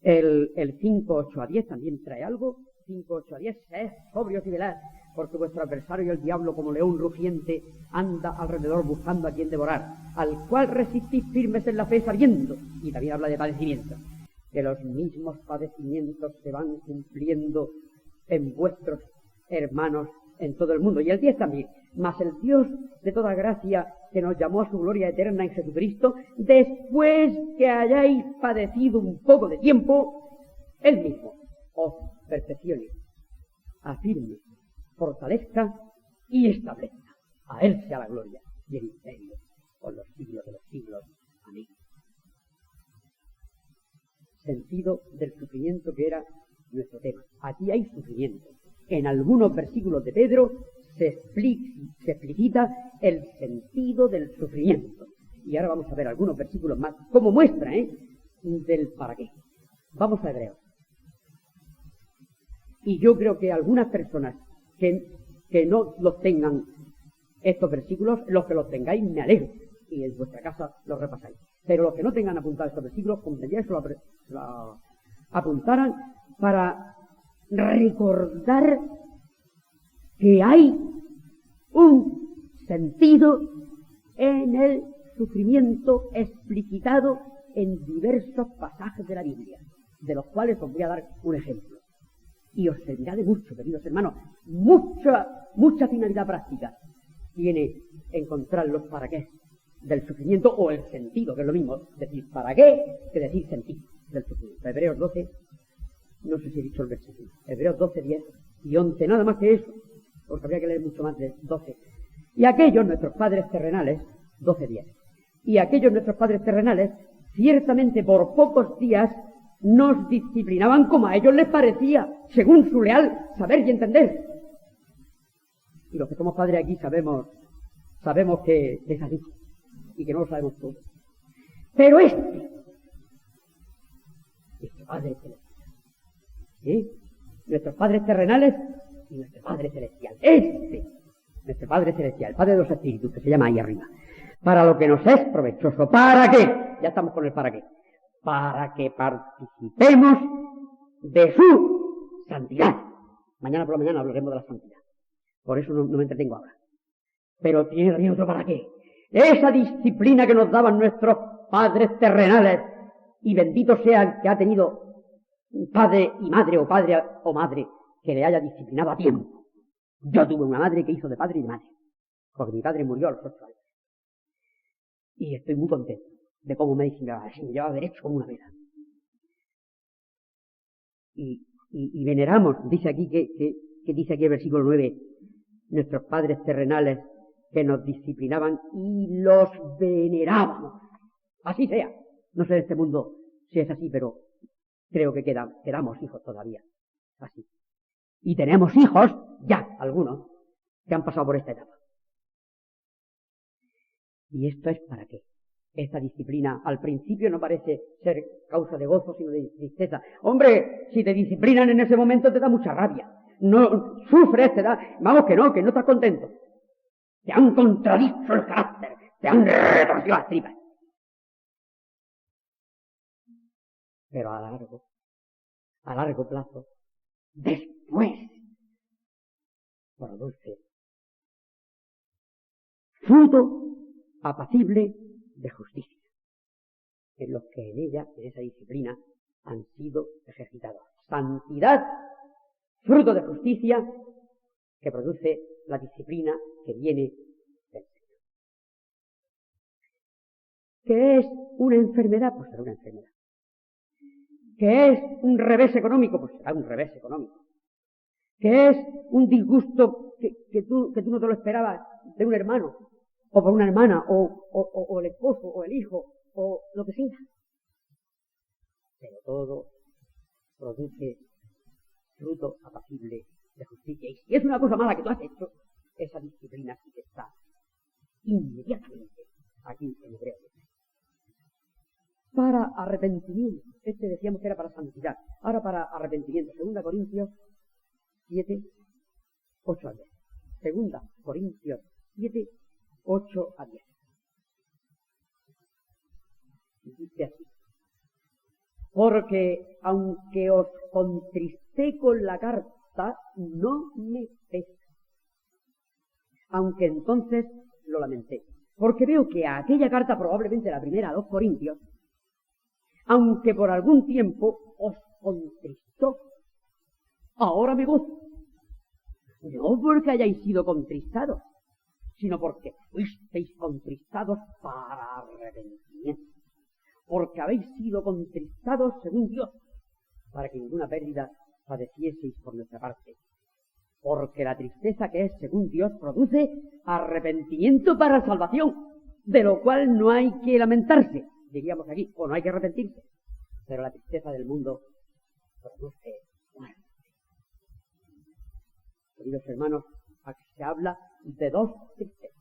El 5, 8 a 10 también trae algo. 5, 8 a 10, sed sobrios y velad, porque vuestro adversario el diablo, como león rugiente, anda alrededor buscando a quien devorar, al cual resistís firmes en la fe, sabiendo, y también habla de padecimientos, que los mismos padecimientos se van cumpliendo en vuestros hermanos en todo el mundo. Y el 10 también. Mas el Dios de toda gracia, que nos llamó a su gloria eterna en Jesucristo, después que hayáis padecido un poco de tiempo, Él mismo os perfeccione, afirme, fortalezca y establezca. A Él sea la gloria y el imperio por los siglos de los siglos. Amén. Sentido del sufrimiento, que era nuestro tema. Aquí hay sufrimiento. En algunos versículos de Pedro se explicita el sentido del sufrimiento. Y ahora vamos a ver algunos versículos más como muestra del para qué. Vamos a Hebreos. Y yo creo que algunas personas que no los tengan estos versículos, los que los tengáis, me alegro, y en vuestra casa los repasáis. Pero los que no tengan apuntados estos versículos, convendría que lo apuntaran para recordar que hay un sentido en el sufrimiento explicitado en diversos pasajes de la Biblia, de los cuales os voy a dar un ejemplo. Y os servirá de mucho, queridos hermanos, mucha finalidad práctica tiene encontrar los para qué del sufrimiento, o el sentido, que es lo mismo decir para qué que decir sentido del sufrimiento. Hebreos 12, no sé si he dicho el versículo, Hebreos 12, 10 y 11, nada más que eso, porque habría que leer mucho más de 12. Y aquellos nuestros padres terrenales, 12, 10, y aquellos nuestros padres terrenales, ciertamente por pocos días nos disciplinaban como a ellos les parecía, según su leal saber y entender. Y los que somos padres aquí sabemos que es así, y que no lo sabemos todo. Pero este Padre celestial, nuestros padres terrenales y nuestro Padre celestial, nuestro Padre celestial, Padre de los Espíritus, que se llama ahí arriba, para lo que nos es provechoso. ¿Para qué? Ya estamos con el para qué. Para que participemos de su santidad. Mañana por la mañana hablaremos de la santidad. Por eso no me entretengo ahora. Pero tiene también otro para qué. Esa disciplina que nos daban nuestros padres terrenales, y bendito sea el que ha tenido un padre y madre, o padre o madre, que le haya disciplinado a tiempo. Yo tuve una madre que hizo de padre y de madre, porque mi padre murió a los 8 años. Y estoy muy contento de cómo me disciplinaba, así me llevaba derecho como una vela. Y veneramos, dice aquí que dice aquí el versículo 9, nuestros padres terrenales que nos disciplinaban y los venerábamos. Así sea. No sé de este mundo si es así, pero creo que quedamos hijos todavía. Así. Y tenemos hijos, ya, algunos, que han pasado por esta etapa. ¿Y esto es para qué? Esta disciplina al principio no parece ser causa de gozo, sino de tristeza. Hombre, si te disciplinan en ese momento te da mucha rabia. No sufres, vamos que no estás contento. Te han contradicho el carácter, te han retorcido las tripas. Pero a largo plazo, después, produce fruto apacible de justicia, en los que en ella, en esa disciplina, han sido ejercitados. Santidad, fruto de justicia, que produce la disciplina que viene del Señor. ¿Que es una enfermedad? Pues será una enfermedad. ¿Que es un revés económico? Pues será un revés económico. ¿Que es un disgusto que tú no te lo esperabas de un hermano, o por una hermana, o el esposo, o el hijo, o lo que sea? Pero todo produce fruto apacible de justicia. Y si es una cosa mala que tú has hecho, esa disciplina sí que está inmediatamente aquí en Hebreo. Para arrepentimiento, decíamos que era para santidad, ahora para arrepentimiento, 2 Corintios 7, 8 a 10. 2 Corintios 7, 8 a 10. Dice así: porque aunque os contristé con la carta, no me pesa, aunque entonces lo lamenté, porque veo que a aquella carta, probablemente la primera a 2 Corintios, aunque por algún tiempo os contristó, ahora me gozo, no porque hayáis sido contristados, sino porque fuisteis contristados para arrepentimiento, porque habéis sido contristados según Dios, para que ninguna pérdida padecieseis por nuestra parte, porque la tristeza que es según Dios produce arrepentimiento para salvación, de lo cual no hay que lamentarse, diríamos aquí, o no hay que arrepentirse, pero la tristeza del mundo produce muerte. Queridos hermanos, aquí se habla de 2 tristezas: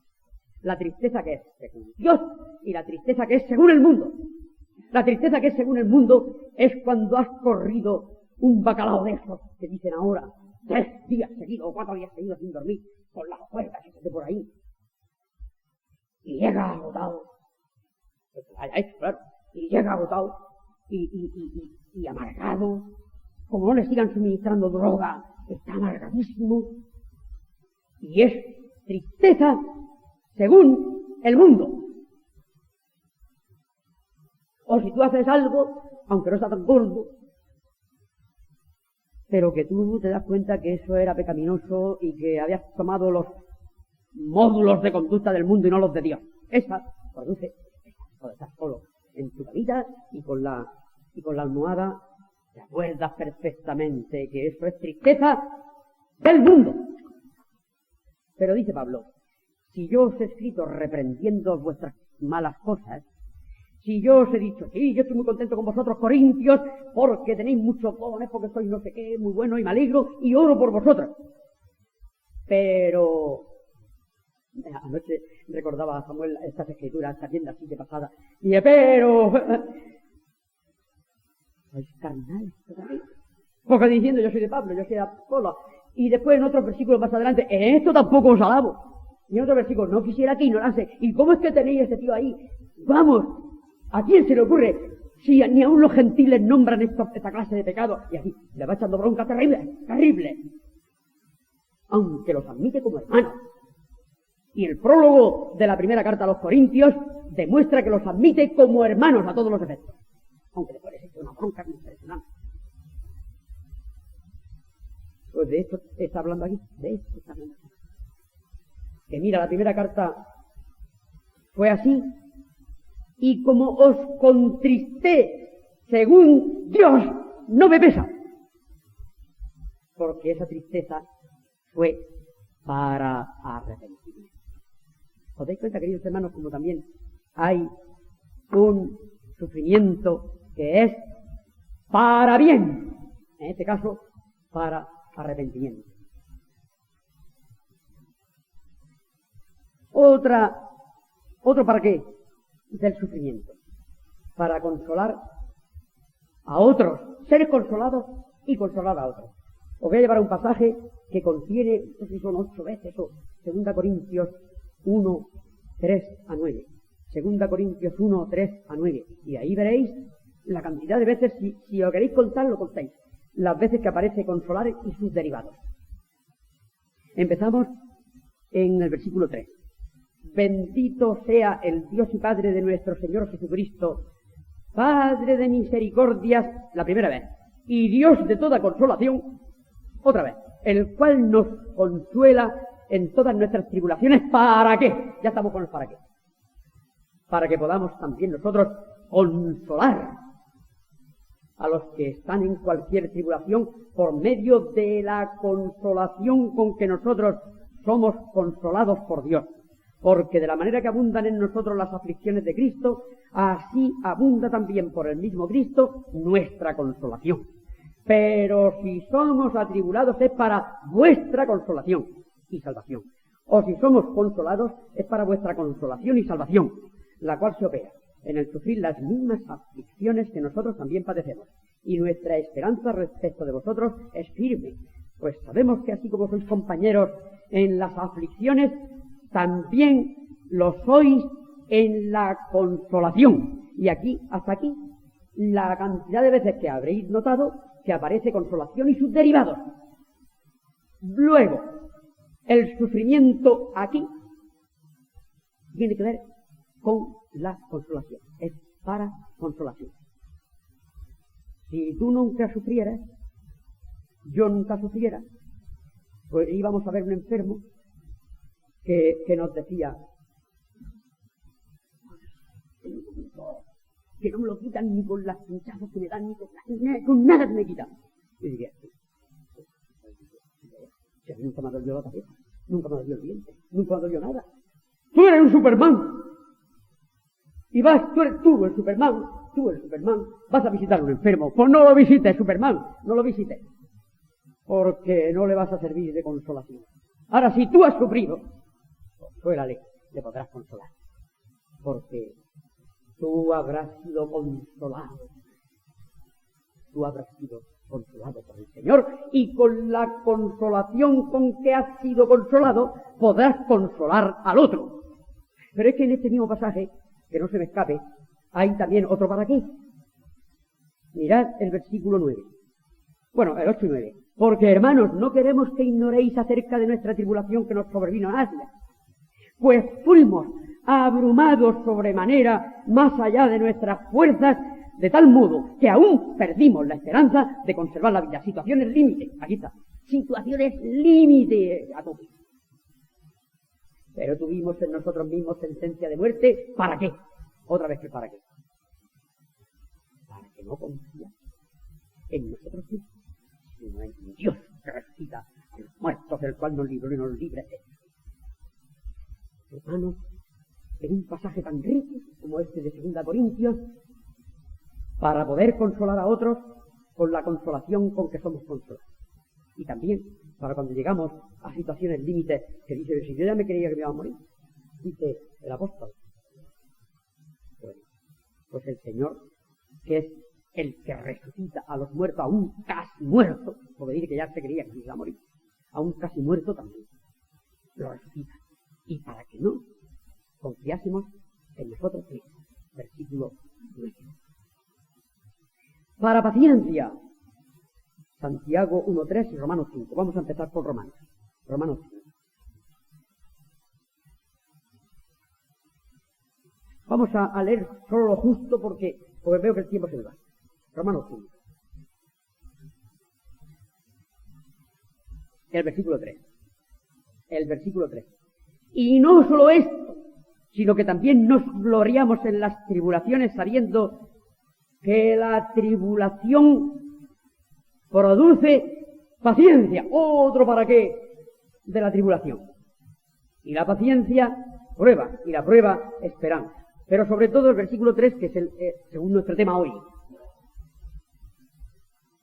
la tristeza que es según Dios y la tristeza que es según el mundo. La tristeza que es según el mundo es cuando has corrido un bacalao de esos que dicen ahora 3 días seguidos o 4 días seguidos sin dormir, con las cuerdas que se hace por ahí, y llega agotado, que se lo haya hecho, claro, y llega agotado y amargado, como no le sigan suministrando droga, está amargadísimo, y es tristeza según el mundo. O si tú haces algo, aunque no está tan gordo, pero que tú te das cuenta que eso era pecaminoso y que habías tomado los módulos de conducta del mundo y no los de Dios. Esa produce cuando estás solo en tu camita y con la almohada, te acuerdas perfectamente que eso es tristeza del mundo. Pero dice Pablo: si yo os he escrito reprendiendo vuestras malas cosas, si yo os he dicho, sí, yo estoy muy contento con vosotros, Corintios, porque tenéis muchos dones, porque sois no sé qué, muy bueno, y me alegro, y oro por vosotros. Pero anoche recordaba a Samuel estas escrituras, también así de pasada, y dije, pero sois carnales todavía. Porque diciendo, yo soy de Pablo, yo soy de Apolo, y después en otros versículos más adelante, en esto tampoco os alabo. Y en otros versículos, no quisiera que ignorase. ¿Y cómo es que tenéis este tío ahí? Vamos, ¿a quién se le ocurre? Si ni aun los gentiles nombran esta clase de pecado, y así le va echando bronca terrible, terrible. Aunque los admite como hermanos. Y el prólogo de la primera carta a los Corintios demuestra que los admite como hermanos a todos los efectos. Aunque después les eche una bronca impresionante. Pues de esto está hablando aquí, de esto está hablando aquí. Que mira, la primera carta fue así, y como os contristé según Dios, no me pesa, porque esa tristeza fue para arrepentimiento. ¿Os dais cuenta, queridos hermanos, como también hay un sufrimiento que es para bien? En este caso, para arrepentimiento. Otro para qué del sufrimiento: para consolar a otros, ser consolados y consolar a otros. Os voy a llevar a un pasaje que contiene, no sé si son 8 veces, o 2 Corintios 1, 3 a 9. 2 Corintios 1, 3 a 9. Y ahí veréis la cantidad de veces, si lo queréis contar, lo contáis, las veces que aparece consolar y sus derivados. Empezamos en el versículo 3. Bendito sea el Dios y Padre de nuestro Señor Jesucristo, Padre de misericordias, la primera vez, y Dios de toda consolación, otra vez, el cual nos consuela en todas nuestras tribulaciones. ¿Para qué? Ya estamos con el para qué. para que podamos también nosotros consolar a los que están en cualquier tribulación por medio de la consolación con que nosotros somos consolados por Dios. Porque de la manera que abundan en nosotros las aflicciones de Cristo, así abunda también por el mismo Cristo nuestra consolación. Pero si somos atribulados es para vuestra consolación y salvación. O si somos consolados es para vuestra consolación y salvación, la cual se opera en el sufrir las mismas aflicciones que nosotros también padecemos. Y nuestra esperanza respecto de vosotros es firme, pues sabemos que así como sois compañeros en las aflicciones, también lo sois en la consolación. Y aquí, hasta aquí, la cantidad de veces que habréis notado que aparece consolación y sus derivados. Luego, el sufrimiento aquí tiene que ver con la consolación, es para consolación. Si tú nunca sufrieras, yo nunca sufriera, pues íbamos a ver un enfermo que nos decía que no me lo quitan ni con las pinchazos que me dan, ni con nada que me quitan. Y diría, si a mí nunca me dolió la cabeza, nunca me dolió el diente, nunca me dolió nada. Tú eres un Superman. Y vas, tú eres tú el Superman, vas a visitar a un enfermo. Pues no lo visites, Superman, no lo visites. Porque no le vas a servir de consolación. Ahora, si tú has sufrido, suélale, le podrás consolar. Porque tú habrás sido consolado. Tú habrás sido consolado por el Señor, y con la consolación con que has sido consolado, podrás consolar al otro. Pero es que en este mismo pasaje, que no se me escape, hay también otro para qué. Mirad el versículo 9. Bueno, el 8 y 9. Porque, hermanos, no queremos que ignoréis acerca de nuestra tribulación que nos sobrevino en Asia, pues fuimos abrumados sobremanera más allá de nuestras fuerzas, de tal modo que aún perdimos la esperanza de conservar la vida. Situaciones límite, aquí está, situaciones límite a tope. Pero tuvimos en nosotros mismos sentencia de muerte, ¿para qué? Otra vez que ¿para qué? Para que no confías en nosotros mismos, sino en Dios que resucita a los muertos, del cual nos libró y nos libre. Hermanos, en un pasaje tan rico como este de 2 Corintios, para poder consolar a otros con la consolación con que somos consolados. Y también para cuando llegamos a situaciones límites que dice, si yo ya me creía que me iba a morir, dice el apóstol. Bueno, pues el Señor, que es el que resucita a los muertos, aún casi muertos, porque dice que ya se creía que se iba a morir, aún casi muerto también, lo resucita. Y para que no confiásemos en nosotros mismos. Versículo 9. Para paciencia, Santiago 1.3 y Romanos 5. Vamos a empezar por Romanos. Romanos 5. Vamos a leer solo lo justo porque veo que el tiempo se me va. Romanos 5. El versículo 3. El versículo 3. Y no solo esto, sino que también nos gloriamos en las tribulaciones, sabiendo que la tribulación produce paciencia. Otro para qué de la tribulación. Y la paciencia, prueba. Y la prueba, esperanza. Pero sobre todo el versículo 3, que es el según nuestro tema hoy.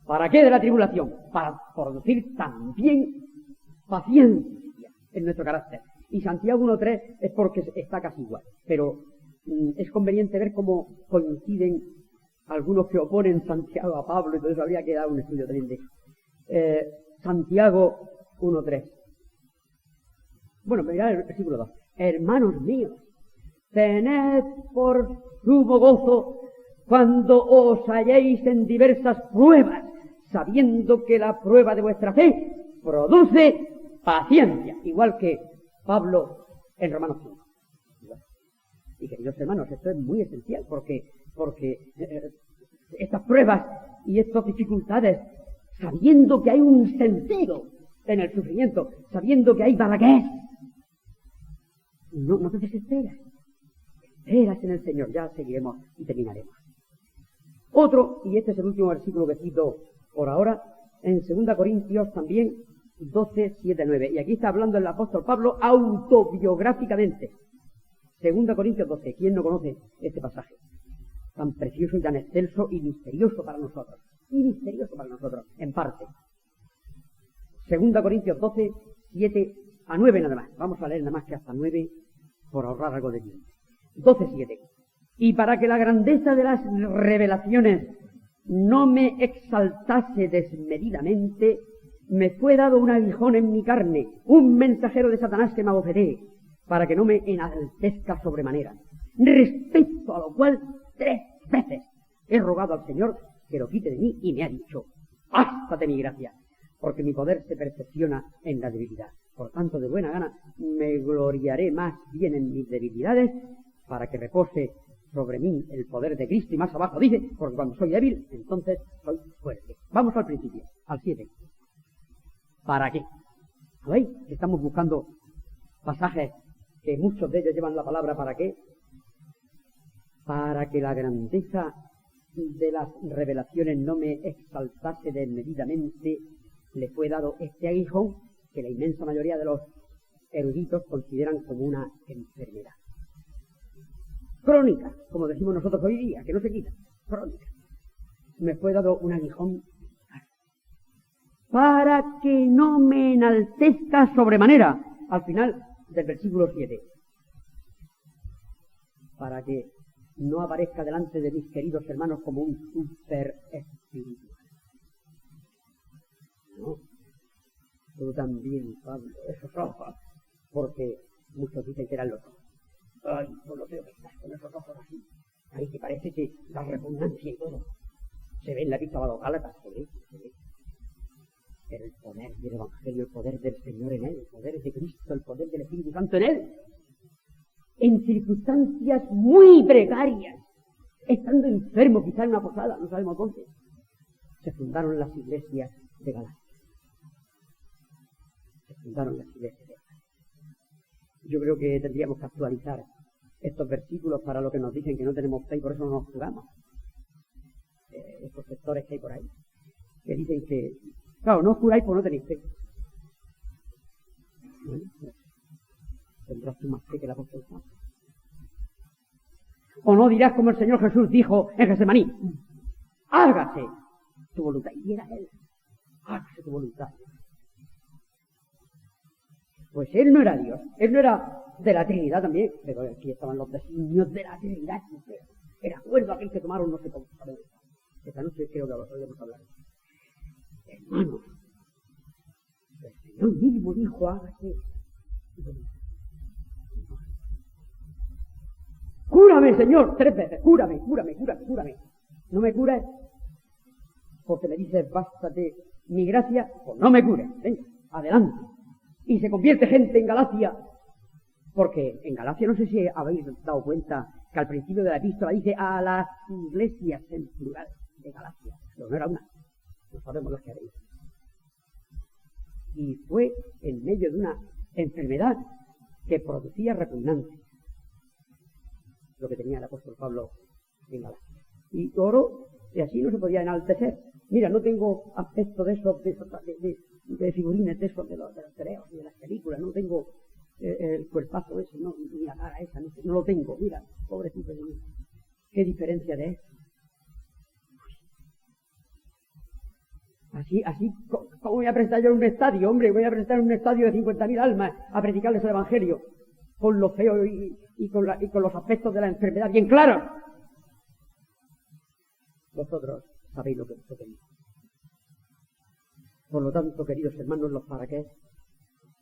¿Para qué de la tribulación? Para producir también paciencia en nuestro carácter. Y Santiago 1.3 es porque está casi igual. Pero es conveniente ver cómo coinciden algunos que oponen Santiago a Pablo, y por eso habría que dar un estudio también de eso. Santiago 1.3. Bueno, mirad el versículo 2. Hermanos míos, tened por sumo gozo cuando os halléis en diversas pruebas, sabiendo que la prueba de vuestra fe produce paciencia, igual que Pablo en Romanos 5. Y queridos hermanos, esto es muy esencial porque estas pruebas y estas dificultades, sabiendo que hay un sentido en el sufrimiento, sabiendo que hay para qué, no te desesperas. Esperas en el Señor. Ya seguiremos y terminaremos. Otro, y este es el último versículo que cito por ahora, en 2 Corintios también, 12, 7, 9. Y aquí está hablando el apóstol Pablo autobiográficamente. 2 Corintios 12. ¿Quién no conoce este pasaje? Tan precioso y tan excelso y misterioso para nosotros. Y misterioso para nosotros, en parte. 2 Corintios 12, 7 a 9 nada más. Vamos a leer nada más que hasta 9 por ahorrar algo de tiempo. 12, 7. Y para que la grandeza de las revelaciones no me exaltase desmedidamente, me fue dado un aguijón en mi carne, un mensajero de Satanás que me abofetee, para que no me enaltezca sobremanera. Respecto a lo cual 3 veces he rogado al Señor que lo quite de mí, y me ha dicho: bástate mi gracia, porque mi poder se perfecciona en la debilidad. Por tanto, de buena gana me gloriaré más bien en mis debilidades, para que repose sobre mí el poder de Cristo. Y más abajo dice: porque cuando soy débil, entonces soy fuerte. Vamos al principio, al 7. ¿Para qué? ¿Veis? Estamos buscando pasajes que muchos de ellos llevan la palabra ¿para qué? Para que la grandeza de las revelaciones no me exaltase desmedidamente, le fue dado este aguijón que la inmensa mayoría de los eruditos consideran como una enfermedad crónica, como decimos nosotros hoy día, que no se quita, crónica. Me fue dado un aguijón para que no me enaltezca sobremanera, al final del versículo 7, para que no aparezca delante de mis queridos hermanos como un super espiritual. ¿No? Tú también, Pablo, esos ojos, porque muchos dicen que eran los ojos. Ay, por lo veo que estás con esos ojos así. Ahí que parece que la repugnancia y todo. Se ve en la epístola a los Gálatas, se ve. Pero el poder del Evangelio, el poder del Señor en él, el poder de Cristo, el poder del Espíritu Santo en él, en circunstancias muy precarias, estando enfermo quizá en una posada, no sabemos dónde, se fundaron las iglesias de Galacia. Yo creo que tendríamos que actualizar estos versículos para lo que nos dicen que no tenemos fe y por eso no nos jugamos. Estos sectores que hay por ahí, que dicen que, claro, no os juráis porque no tenéis fe. Bueno, pues, tendrás tú más fe que el apóstol Pablo. O no dirás como el Señor Jesús dijo en Getsemaní: hágase tu voluntad. Y era él: hágase tu voluntad. Pues él no era Dios, él no era de la Trinidad también, pero aquí estaban los designios de la Trinidad. Era acuerdo aquel que tomaron, no sé cómo. Esta noche creo que lo podemos hablar. Hermanos, el Señor mismo dijo: hágase tu voluntad. Cúrame, Señor, 3 veces, cúrame. No me cures porque me dices: bástate mi gracia, pues no me cures. Venga, adelante. Y se convierte gente en Galacia, porque en Galacia, no sé si habéis dado cuenta que al principio de la epístola dice a las iglesias en plural de Galacia, pero no era una, no sabemos lo que habéis. Y fue en medio de una enfermedad que producía repugnancia, lo que tenía el apóstol Pablo en Galacia. Y oró, y así no se podía enaltecer. Mira, no tengo aspecto de esos, de figurines de esos, de los tereos y de las películas, no tengo el cuerpazo ese, no, ni la cara esa, no lo tengo. Mira, pobrecito de mí, qué diferencia de esto. Así, ¿cómo voy a prestar yo en un estadio? Hombre, voy a prestar en un estadio de 50.000 almas a predicarles el Evangelio, con lo feo y con los aspectos de la enfermedad bien claros. Vosotros sabéis lo que digo. Por lo tanto, queridos hermanos, los paraqués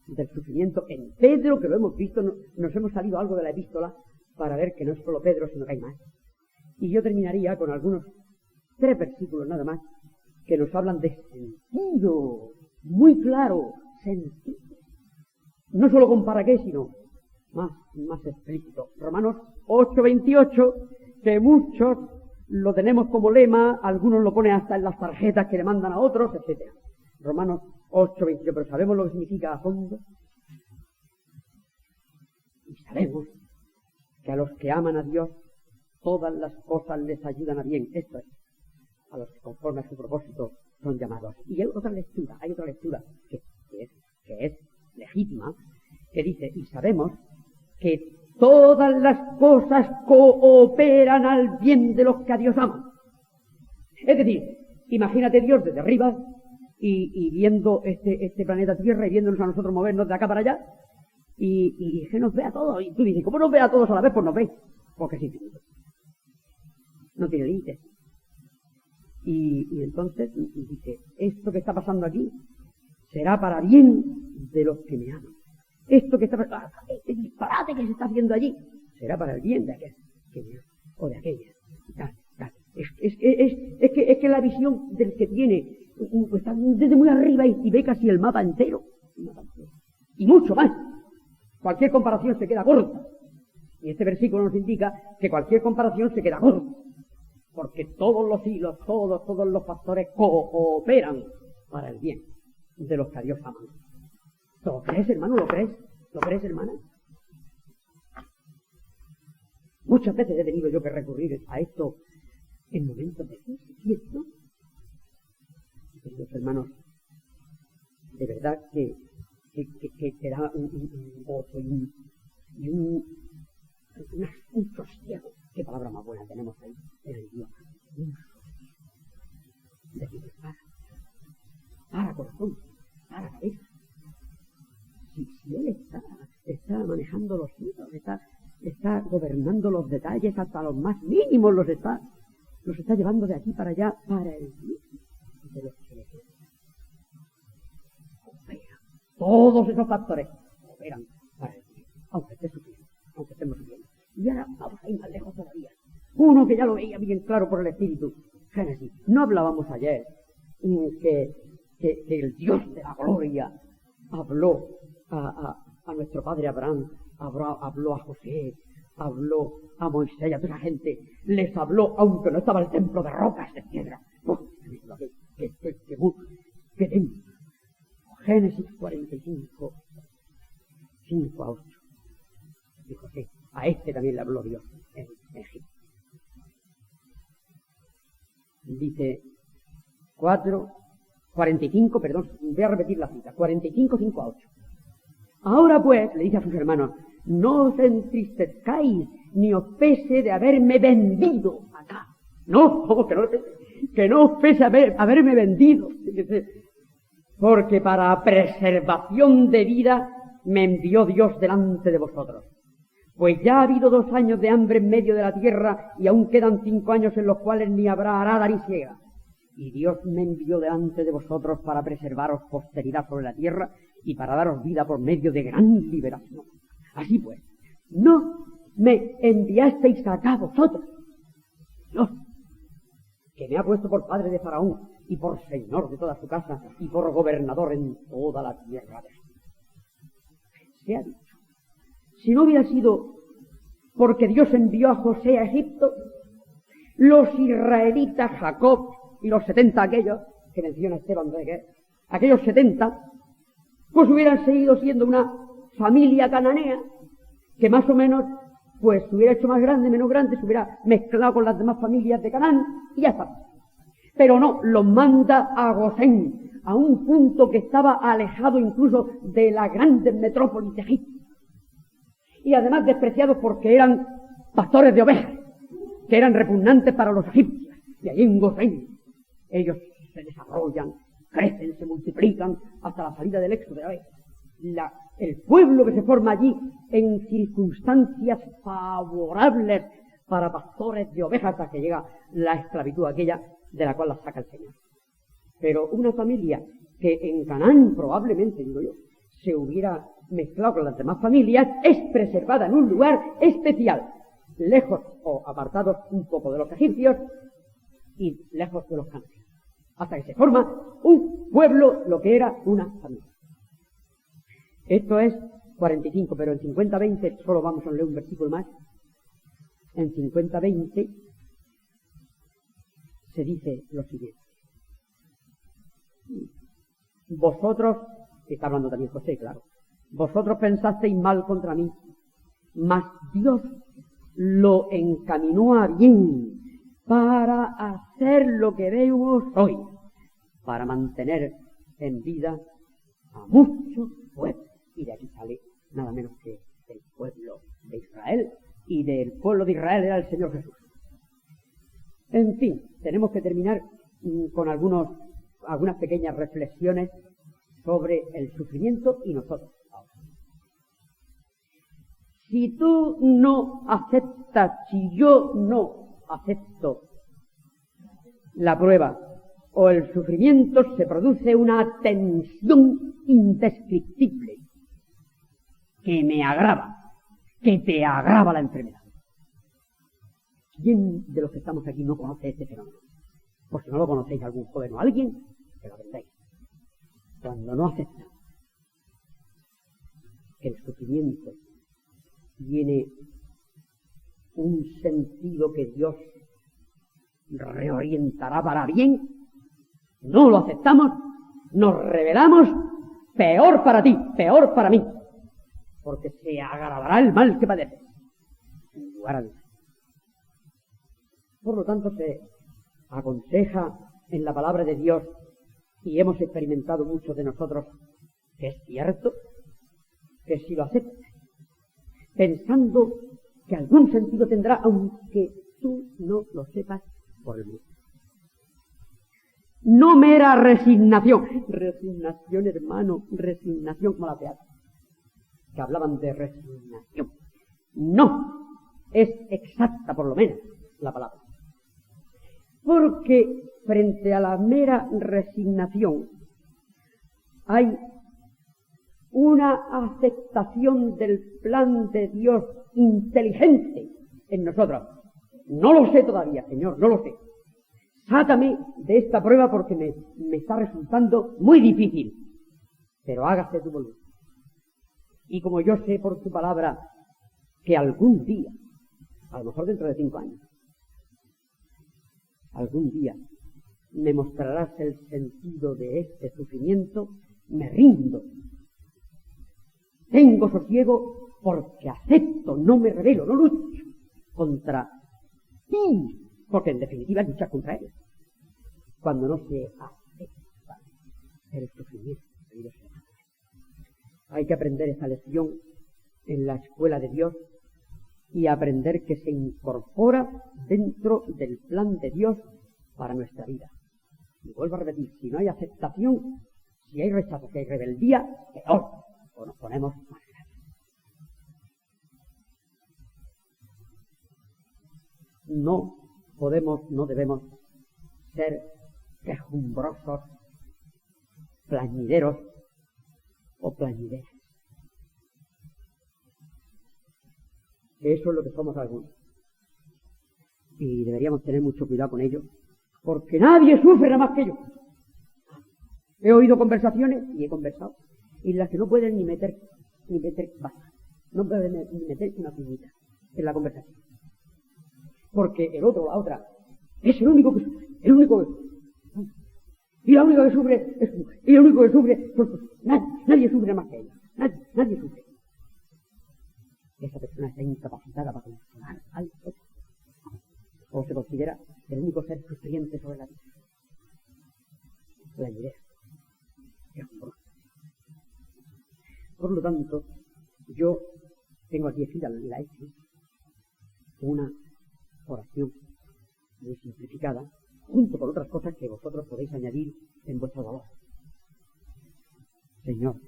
del sufrimiento en Pedro, que lo hemos visto, nos hemos salido algo de la epístola para ver que no es solo Pedro, sino que hay más. Y yo terminaría con algunos 3 versículos nada más que nos hablan de sentido, muy claro, sentido. No solo con paraqués, sino más explícito. Romanos 8:28, que muchos lo tenemos como lema, algunos lo ponen hasta en las tarjetas que le mandan a otros, etcétera. Romanos 8:28, pero ¿sabemos lo que significa a fondo? Y sabemos que a los que aman a Dios todas las cosas les ayudan a bien. Esto es, a los que conforme a su propósito son llamados. Y hay otra lectura que es legítima, que dice, y sabemos que todas las cosas cooperan al bien de los que a Dios aman. Es decir, imagínate Dios desde arriba y viendo este planeta Tierra y viéndonos a nosotros movernos de acá para allá y que nos ve a todos. Y tú dices, ¿cómo nos ve a todos a la vez? Pues nos ve, porque es infinito. No tiene límites. Y entonces dice, esto que está pasando aquí será para bien de los que me aman. Esto que está pasando, este disparate que se está haciendo allí, será para el bien de aquel que me ama, o de aquella. Es que la visión del que tiene, está desde muy arriba y ve casi el mapa entero. Y mucho más. Cualquier comparación se queda corta. Y este versículo nos indica que cualquier comparación se queda corta. Porque todos los hilos, todos los factores cooperan para el bien de los que a Dios aman. ¿Lo crees, hermano? ¿Lo crees? ¿Lo crees, hermana? Muchas veces he tenido yo que recurrir a esto en momentos de crisis, ¿no? Queridos hermanos, de verdad que te da un gozo y un sosiego. Qué palabra más buena tenemos ahí en el idioma. Decir, para corazón, para cabeza. Si él está manejando los hilos, está gobernando los detalles hasta los más mínimos, los está llevando de aquí para allá para el bien de los que le quedan. Operan. Todos esos factores operan para el bien, aunque esté sufriendo, aunque estemos sufriendo. Y ahora vamos a ir más lejos todavía. Uno que ya lo veía bien claro por el Espíritu. Génesis. No hablábamos ayer que el Dios de la gloria habló a nuestro padre Abraham, habló a José, habló a Moisés y a toda esa gente. Les habló, aunque no estaba el templo de rocas, de piedra. ¡Qué templo! Génesis 45, 5 a 8. Dijo, sí, a este también le habló Dios en Egipto. Dice 45, perdón, voy a repetir la cita, 45, 5 a 8. Ahora pues, le dice a sus hermanos, no os entristezcáis, ni os pese de haberme vendido acá. No, ¿cómo que no os pese haberme vendido? Porque para preservación de vida me envió Dios delante de vosotros. Pues ya ha habido 2 años de hambre en medio de la tierra y aún quedan 5 años en los cuales ni habrá arada ni siega. Y Dios me envió delante de vosotros para preservaros posteridad sobre la tierra y para daros vida por medio de gran liberación. Así pues, no me enviasteis acá vosotros, Dios, que me ha puesto por padre de Faraón y por señor de toda su casa y por gobernador en toda la tierra de Egipto. Se ha dicho, si no hubiera sido porque Dios envió a José a Egipto, los israelitas, Jacob y los 70 aquellos, que menciona Esteban de Guerra, aquellos 70, pues hubieran seguido siendo una familia cananea, que más o menos, pues se hubiera hecho más grande, menos grande, se hubiera mezclado con las demás familias de Canaán, y ya está. Pero no, los manda a Gosén, a un punto que estaba alejado incluso de las grandes metrópolis de Egipto. Y además despreciados porque eran pastores de ovejas, que eran repugnantes para los egipcios. Y allí en Gosén ellos se desarrollan, crecen, se multiplican hasta la salida del Éxodo. El pueblo que se forma allí en circunstancias favorables para pastores de ovejas hasta que llega la esclavitud aquella de la cual la saca el Señor. Pero una familia que en Canaán probablemente, digo yo, se hubiera mezclado con las demás familias, es preservada en un lugar especial, lejos o apartados un poco de los egipcios y lejos de los cananeos, hasta que se forma un pueblo, lo que era una familia. Esto es 45, pero en 50-20, solo vamos a leer un versículo más. En 50-20 se dice lo siguiente. Vosotros, está hablando también José, claro, vosotros pensasteis mal contra mí, mas Dios lo encaminó a bien para hacer lo que vemos hoy, para mantener en vida a muchos pueblos. Y de aquí sale nada menos que el pueblo de Israel, y del pueblo de Israel era el Señor Jesús. En fin, tenemos que terminar con algunas pequeñas reflexiones sobre el sufrimiento y nosotros. Si tú no aceptas, si yo no acepto la prueba o el sufrimiento, se produce una tensión indescriptible que me agrava, que te agrava la enfermedad. ¿Quién de los que estamos aquí no conoce este fenómeno? Por si no lo conocéis, algún joven o alguien, que lo aprendéis. Cuando no aceptas que el sufrimiento tiene un sentido que Dios reorientará para bien, no lo aceptamos, nos rebelamos, peor para ti, peor para mí, porque se agravará el mal que padeces, en lugar de. Por lo tanto, se aconseja en la palabra de Dios, y hemos experimentado muchos de nosotros, que es cierto, que si lo aceptas, pensando que algún sentido tendrá, aunque tú no lo sepas por el mundo. No mera resignación, hermano, resignación como la teatro, que hablaban de resignación. No, es exacta por lo menos la palabra. Porque frente a la mera resignación hay una aceptación del plan de Dios inteligente en nosotros. No lo sé todavía, Señor, no lo sé. Sácame de esta prueba porque me está resultando muy difícil, pero hágase tu voluntad. Y como yo sé por tu palabra que algún día, a lo mejor dentro de 5 años, algún día me mostrarás el sentido de este sufrimiento, me rindo. Tengo sosiego porque acepto, no me rebelo, no lucho contra ti, porque en definitiva luchas contra él. Cuando no se acepta el sufrimiento, hay que aprender esa lección en la escuela de Dios y aprender que se incorpora dentro del plan de Dios para nuestra vida. Y vuelvo a repetir, si no hay aceptación, si hay rechazo, si hay rebeldía, peor, o nos ponemos más graves. No podemos, no debemos ser quejumbrosos, plañideros o plañideras. Eso es lo que somos algunos. Y deberíamos tener mucho cuidado con ello, porque nadie sufre nada más que yo. He oído conversaciones y he conversado, y las que no pueden ni meter baza, no pueden ni meter una puñita en la conversación. Porque el otro, la otra, es el único que sufre, el único que sufre. Y la única que sufre es mujer. Y el único que sufre, pues nadie sufre más que ella. Nadie sufre. Esa persona está incapacitada para consolar al otro. O se considera el único ser sufriente sobre la vida. La idea. Por lo tanto, yo tengo aquí escrita la X, una oración muy simplificada, junto con otras cosas que vosotros podéis añadir en vuestra labor. Señor,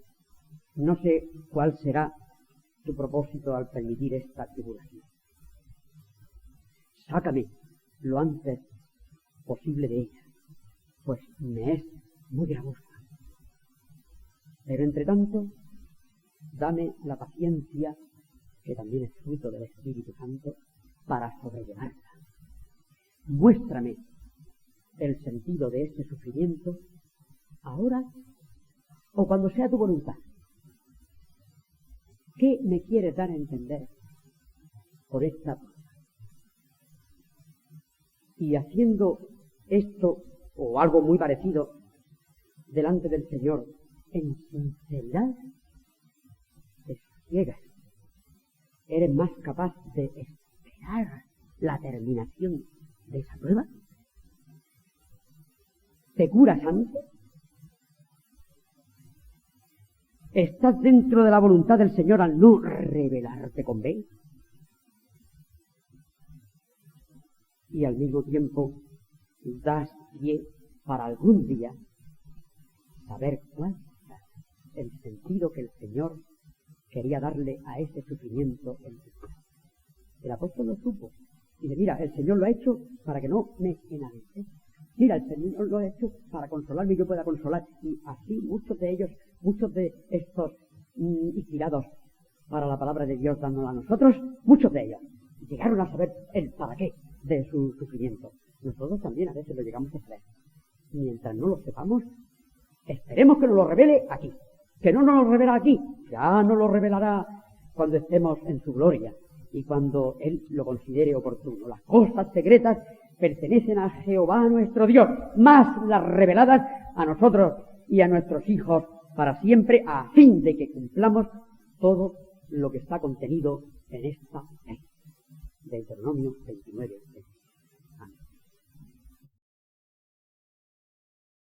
no sé cuál será tu propósito al permitir esta tribulación. Sácame lo antes posible de ella, pues me es muy gravosa. Pero entre tanto, dame la paciencia, que también es fruto del Espíritu Santo, para sobrellevarla. Muéstrame el sentido de este sufrimiento ahora o cuando sea tu voluntad. ¿Qué me quieres dar a entender por esta prueba? Y haciendo esto o algo muy parecido delante del Señor en sinceridad, te sosiegas, eres más capaz de esperar esperar la terminación de esa prueba? ¿Te curas antes? ¿Estás dentro de la voluntad del Señor al no revelarte con B? Y al mismo tiempo das pie para algún día saber cuál es el sentido que el Señor quería darle a ese sufrimiento en tu vida. El apóstol lo supo. Dice, mira, el Señor lo ha hecho para que no me enaltezca. Mira, el Señor lo ha hecho para consolarme y yo pueda consolar. Y así muchos de ellos, muchos de estos inspirados para la palabra de Dios dándola a nosotros, muchos de ellos llegaron a saber el para qué de su sufrimiento. Nosotros también a veces lo llegamos a saber. Mientras no lo sepamos, esperemos que nos lo revele aquí. Que no nos lo revela aquí, ya nos lo revelará cuando estemos en su gloria y cuando Él lo considere oportuno. Las cosas secretas pertenecen a Jehová nuestro Dios, más las reveladas a nosotros y a nuestros hijos para siempre, a fin de que cumplamos todo lo que está contenido en esta ley. Deuteronomio 20.